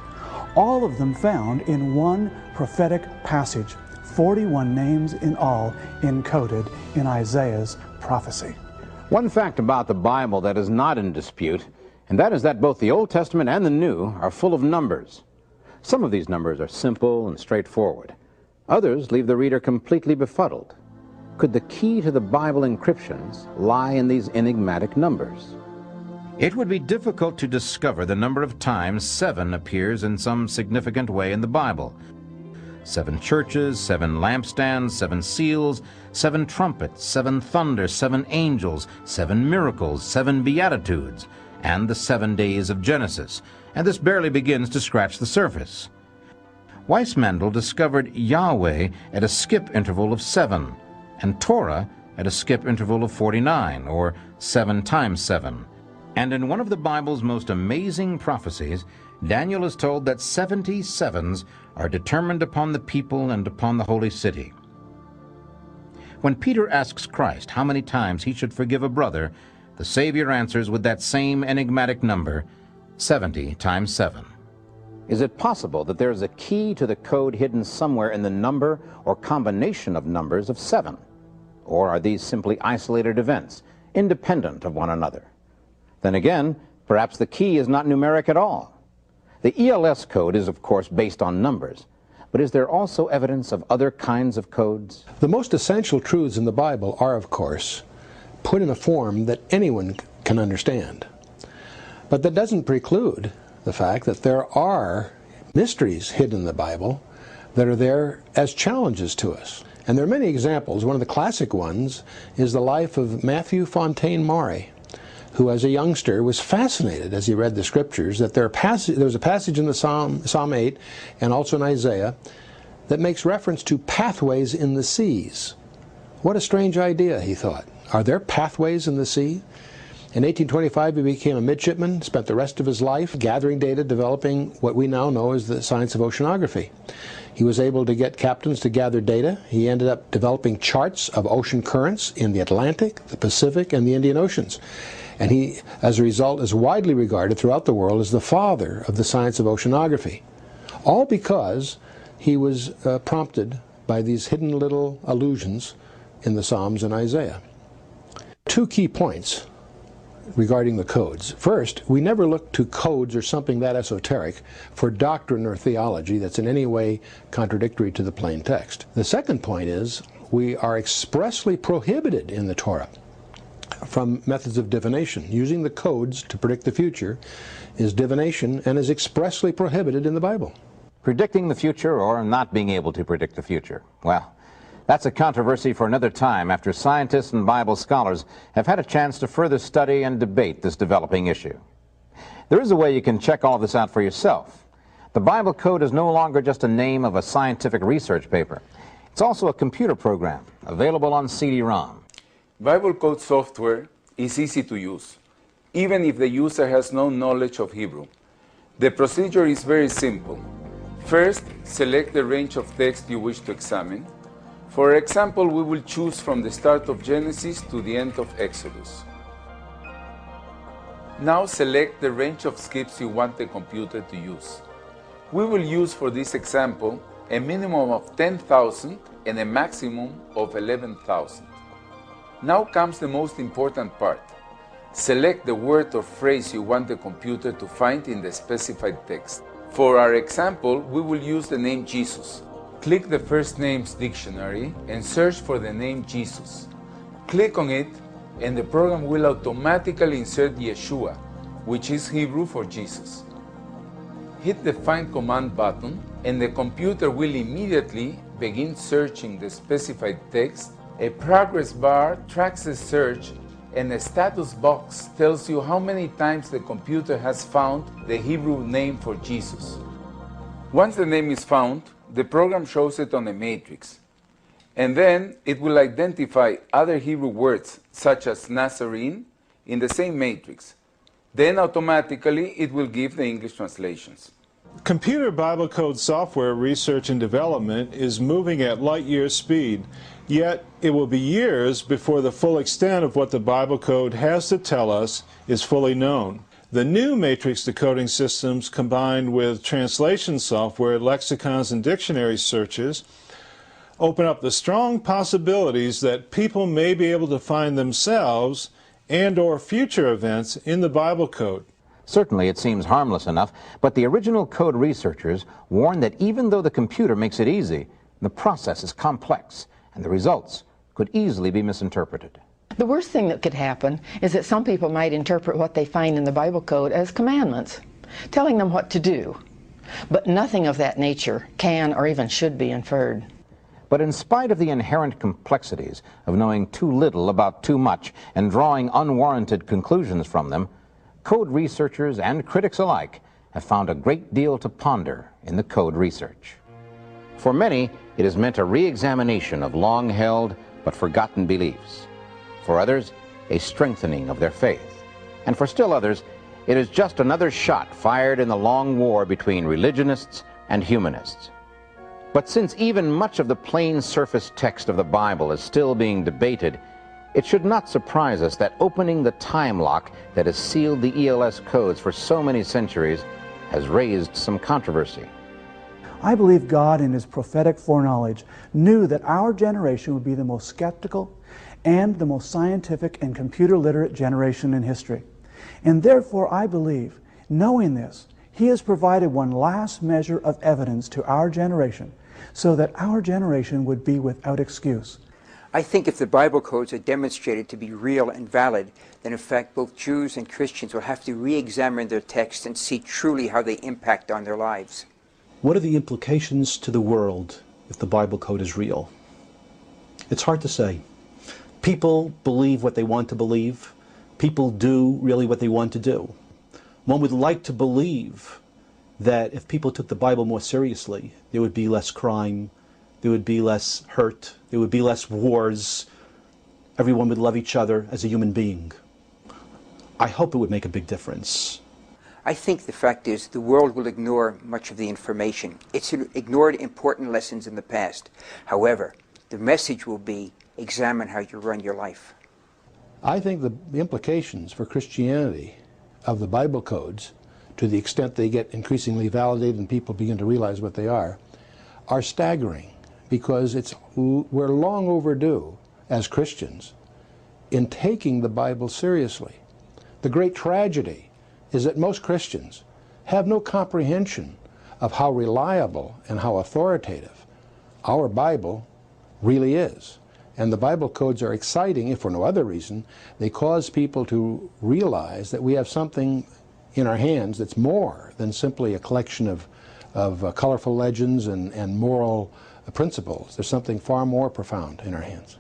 all of them found in one prophetic passage, 41 names in all encoded in Isaiah's prophecy. One fact about the Bible that is not in dispute, and that is that both the Old Testament and the New are full of numbers. Some of these numbers are simple and straightforward. Others leave the reader completely befuddled. Could the key to the Bible encryptions lie in these enigmatic numbers? It would be difficult to discover the number of times 7 appears in some significant way in the Bible. 7 churches, 7 lampstands, 7 seals, 7 trumpets, 7 thunders, 7 angels, 7 miracles, 7 beatitudes, and the 7 days of Genesis, and this barely begins to scratch the surface. Weissmandl discovered Yahweh at a skip interval of 7, and Torah at a skip interval of 49, or 7 times 7. And in one of the Bible's most amazing prophecies, Daniel is told that 70 sevens are determined upon the people and upon the holy city. When Peter asks Christ how many times he should forgive a brother, the Savior answers with that same enigmatic number, 70 times 7. Is it possible that there is a key to the code hidden somewhere in the number or combination of numbers of 7? Or are these simply isolated events, independent of one another? Then again, perhaps the key is not numeric at all. The ELS code is, of course, based on numbers, but is there also evidence of other kinds of codes? The most essential truths in the Bible are, of course, put in a form that anyone can understand. But that doesn't preclude the fact that there are mysteries hidden in the Bible that are there as challenges to us. And there are many examples. One of the classic ones is the life of Matthew Fontaine Maury, who as a youngster was fascinated as he read the scriptures that there was a passage in the Psalm 8 and also in Isaiah that makes reference to pathways in the seas. What a strange idea, he thought. Are there pathways in the sea? In 1825 he became a midshipman, spent the rest of his life gathering data, developing what we now know as the science of oceanography. He was able to get captains to gather data. He ended up developing charts of ocean currents in the Atlantic, the Pacific, and the Indian Oceans. And he, as a result, is widely regarded throughout the world as the father of the science of oceanography. All because he was prompted by these hidden little allusions in the Psalms and Isaiah. 2 key points regarding the codes. First, we never look to codes or something that esoteric for doctrine or theology that's in any way contradictory to the plain text. The second point is we are expressly prohibited in the Torah from methods of divination. Using the codes to predict the future is divination and is expressly prohibited in the Bible. Predicting the future or not being able to predict the future. Well, that's a controversy for another time after scientists and Bible scholars have had a chance to further study and debate this developing issue. There is a way you can check all this out for yourself. The Bible code is no longer just a name of a scientific research paper. It's also a computer program available on CD-ROM. Bible code software is easy to use, even if the user has no knowledge of Hebrew. The procedure is very simple. First, select the range of text you wish to examine. For example, we will choose from the start of Genesis to the end of Exodus. Now select the range of skips you want the computer to use. We will use for this example a minimum of 10,000 and a maximum of 11,000. Now comes the most important part. Select the word or phrase you want the computer to find in the specified text. For our example, we will use the name Jesus. Click the First Names dictionary and search for the name Jesus. Click on it and the program will automatically insert Yeshua, which is Hebrew for Jesus. Hit the Find Command button and the computer will immediately begin searching the specified text. A progress bar tracks the search and a status box tells you how many times the computer has found the Hebrew name for Jesus. Once the name is found, the program shows it on a matrix. And then it will identify other Hebrew words, such as Nazarene, in the same matrix. Then automatically it will give the English translations. Computer Bible code software research and development is moving at light-year speed, yet it will be years before the full extent of what the Bible code has to tell us is fully known. The new matrix decoding systems, combined with translation software, lexicons, and dictionary searches, open up the strong possibilities that people may be able to find themselves and/or future events in the Bible code. Certainly it seems harmless enough, but the original code researchers warn that even though the computer makes it easy, the process is complex, and the results could easily be misinterpreted. The worst thing that could happen is that some people might interpret what they find in the Bible code as commandments, telling them what to do. But nothing of that nature can or even should be inferred. But in spite of the inherent complexities of knowing too little about too much and drawing unwarranted conclusions from them, code researchers and critics alike have found a great deal to ponder in the code research. For many, it has meant a re-examination of long-held but forgotten beliefs. For others, a strengthening of their faith. And for still others, it is just another shot fired in the long war between religionists and humanists. But since even much of the plain surface text of the Bible is still being debated, it should not surprise us that opening the time lock that has sealed the ELS codes for so many centuries has raised some controversy. I believe God, in His prophetic foreknowledge, knew that our generation would be the most skeptical and the most scientific and computer-literate generation in history. And therefore, I believe, knowing this, He has provided one last measure of evidence to our generation so that our generation would be without excuse. I think if the Bible codes are demonstrated to be real and valid, then in fact both Jews and Christians will have to re-examine their texts and see truly how they impact on their lives. What are the implications to the world if the Bible code is real? It's hard to say. People believe what they want to believe. People do really what they want to do. One would like to believe that if people took the Bible more seriously, there would be less crime, there would be less hurt, there would be less wars. Everyone would love each other as a human being. I hope it would make a big difference. I think the fact is the world will ignore much of the information. It's ignored important lessons in the past. However, the message will be examine how you run your life. I think the implications for Christianity of the Bible codes, to the extent they get increasingly validated and people begin to realize what they are staggering, because we're long overdue as Christians in taking the Bible seriously. The great tragedy is that most Christians have no comprehension of how reliable and how authoritative our Bible really is. And the Bible codes are exciting, if for no other reason. They cause people to realize that we have something in our hands that's more than simply a collection of colorful legends and moral principles. There's something far more profound in our hands.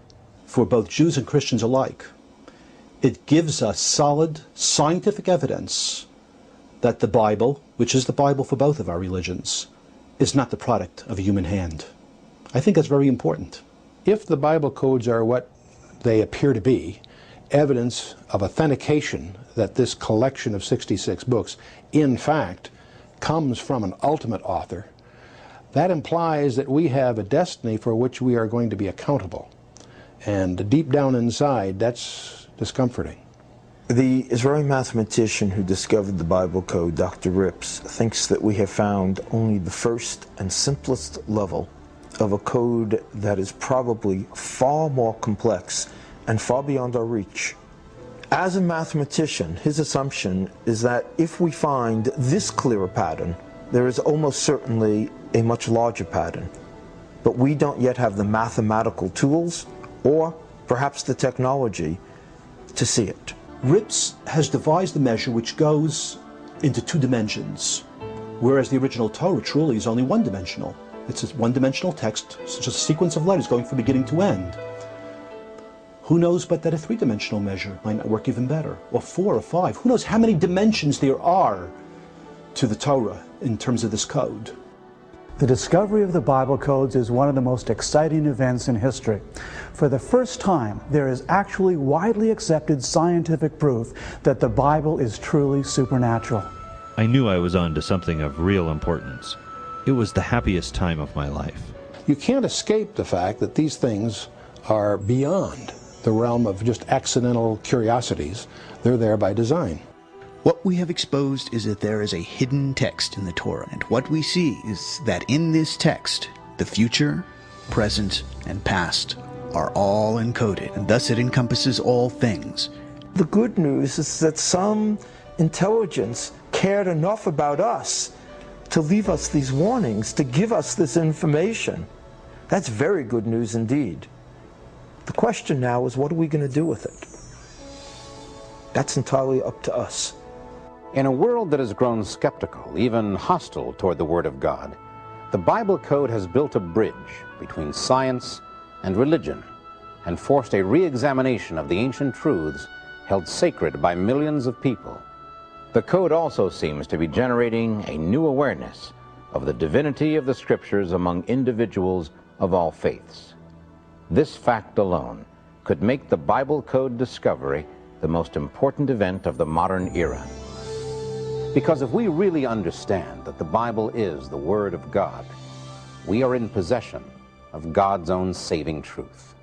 For both Jews and Christians alike, it gives us solid scientific evidence that the Bible, which is the Bible for both of our religions, is not the product of a human hand. I think that's very important. If the Bible codes are what they appear to be, evidence of authentication that this collection of 66 books, in fact, comes from an ultimate author, that implies that we have a destiny for which we are going to be accountable. And deep down inside, that's discomforting. The Israeli mathematician who discovered the Bible code, Dr. Rips, thinks that we have found only the first and simplest level of a code that is probably far more complex and far beyond our reach. As a mathematician, his assumption is that if we find this clearer pattern, there is almost certainly a much larger pattern. But we don't yet have the mathematical tools or perhaps the technology to see it. Rips has devised a measure which goes into 2 dimensions, whereas the original Torah truly is only one-dimensional. It's a one-dimensional text, it's just a sequence of letters going from beginning to end. Who knows but that a 3-dimensional measure might not work even better, or 4 or 5. Who knows how many dimensions there are to the Torah in terms of this code. The discovery of the Bible codes is one of the most exciting events in history. For the first time, there is actually widely accepted scientific proof that the Bible is truly supernatural. I knew I was on to something of real importance. It was the happiest time of my life. You can't escape the fact that these things are beyond the realm of just accidental curiosities. They're there by design. What we have exposed is that there is a hidden text in the Torah, and what we see is that in this text, the future, present, and past are all encoded, and thus it encompasses all things. The good news is that some intelligence cared enough about us to leave us these warnings, to give us this information. That's very good news indeed. The question now is, what are we going to do with it? That's entirely up to us. In a world that has grown skeptical, even hostile toward the Word of God, the Bible code has built a bridge between science and religion and forced a re-examination of the ancient truths held sacred by millions of people. The code also seems to be generating a new awareness of the divinity of the Scriptures among individuals of all faiths. This fact alone could make the Bible code discovery the most important event of the modern era. Because if we really understand that the Bible is the Word of God, we are in possession of God's own saving truth.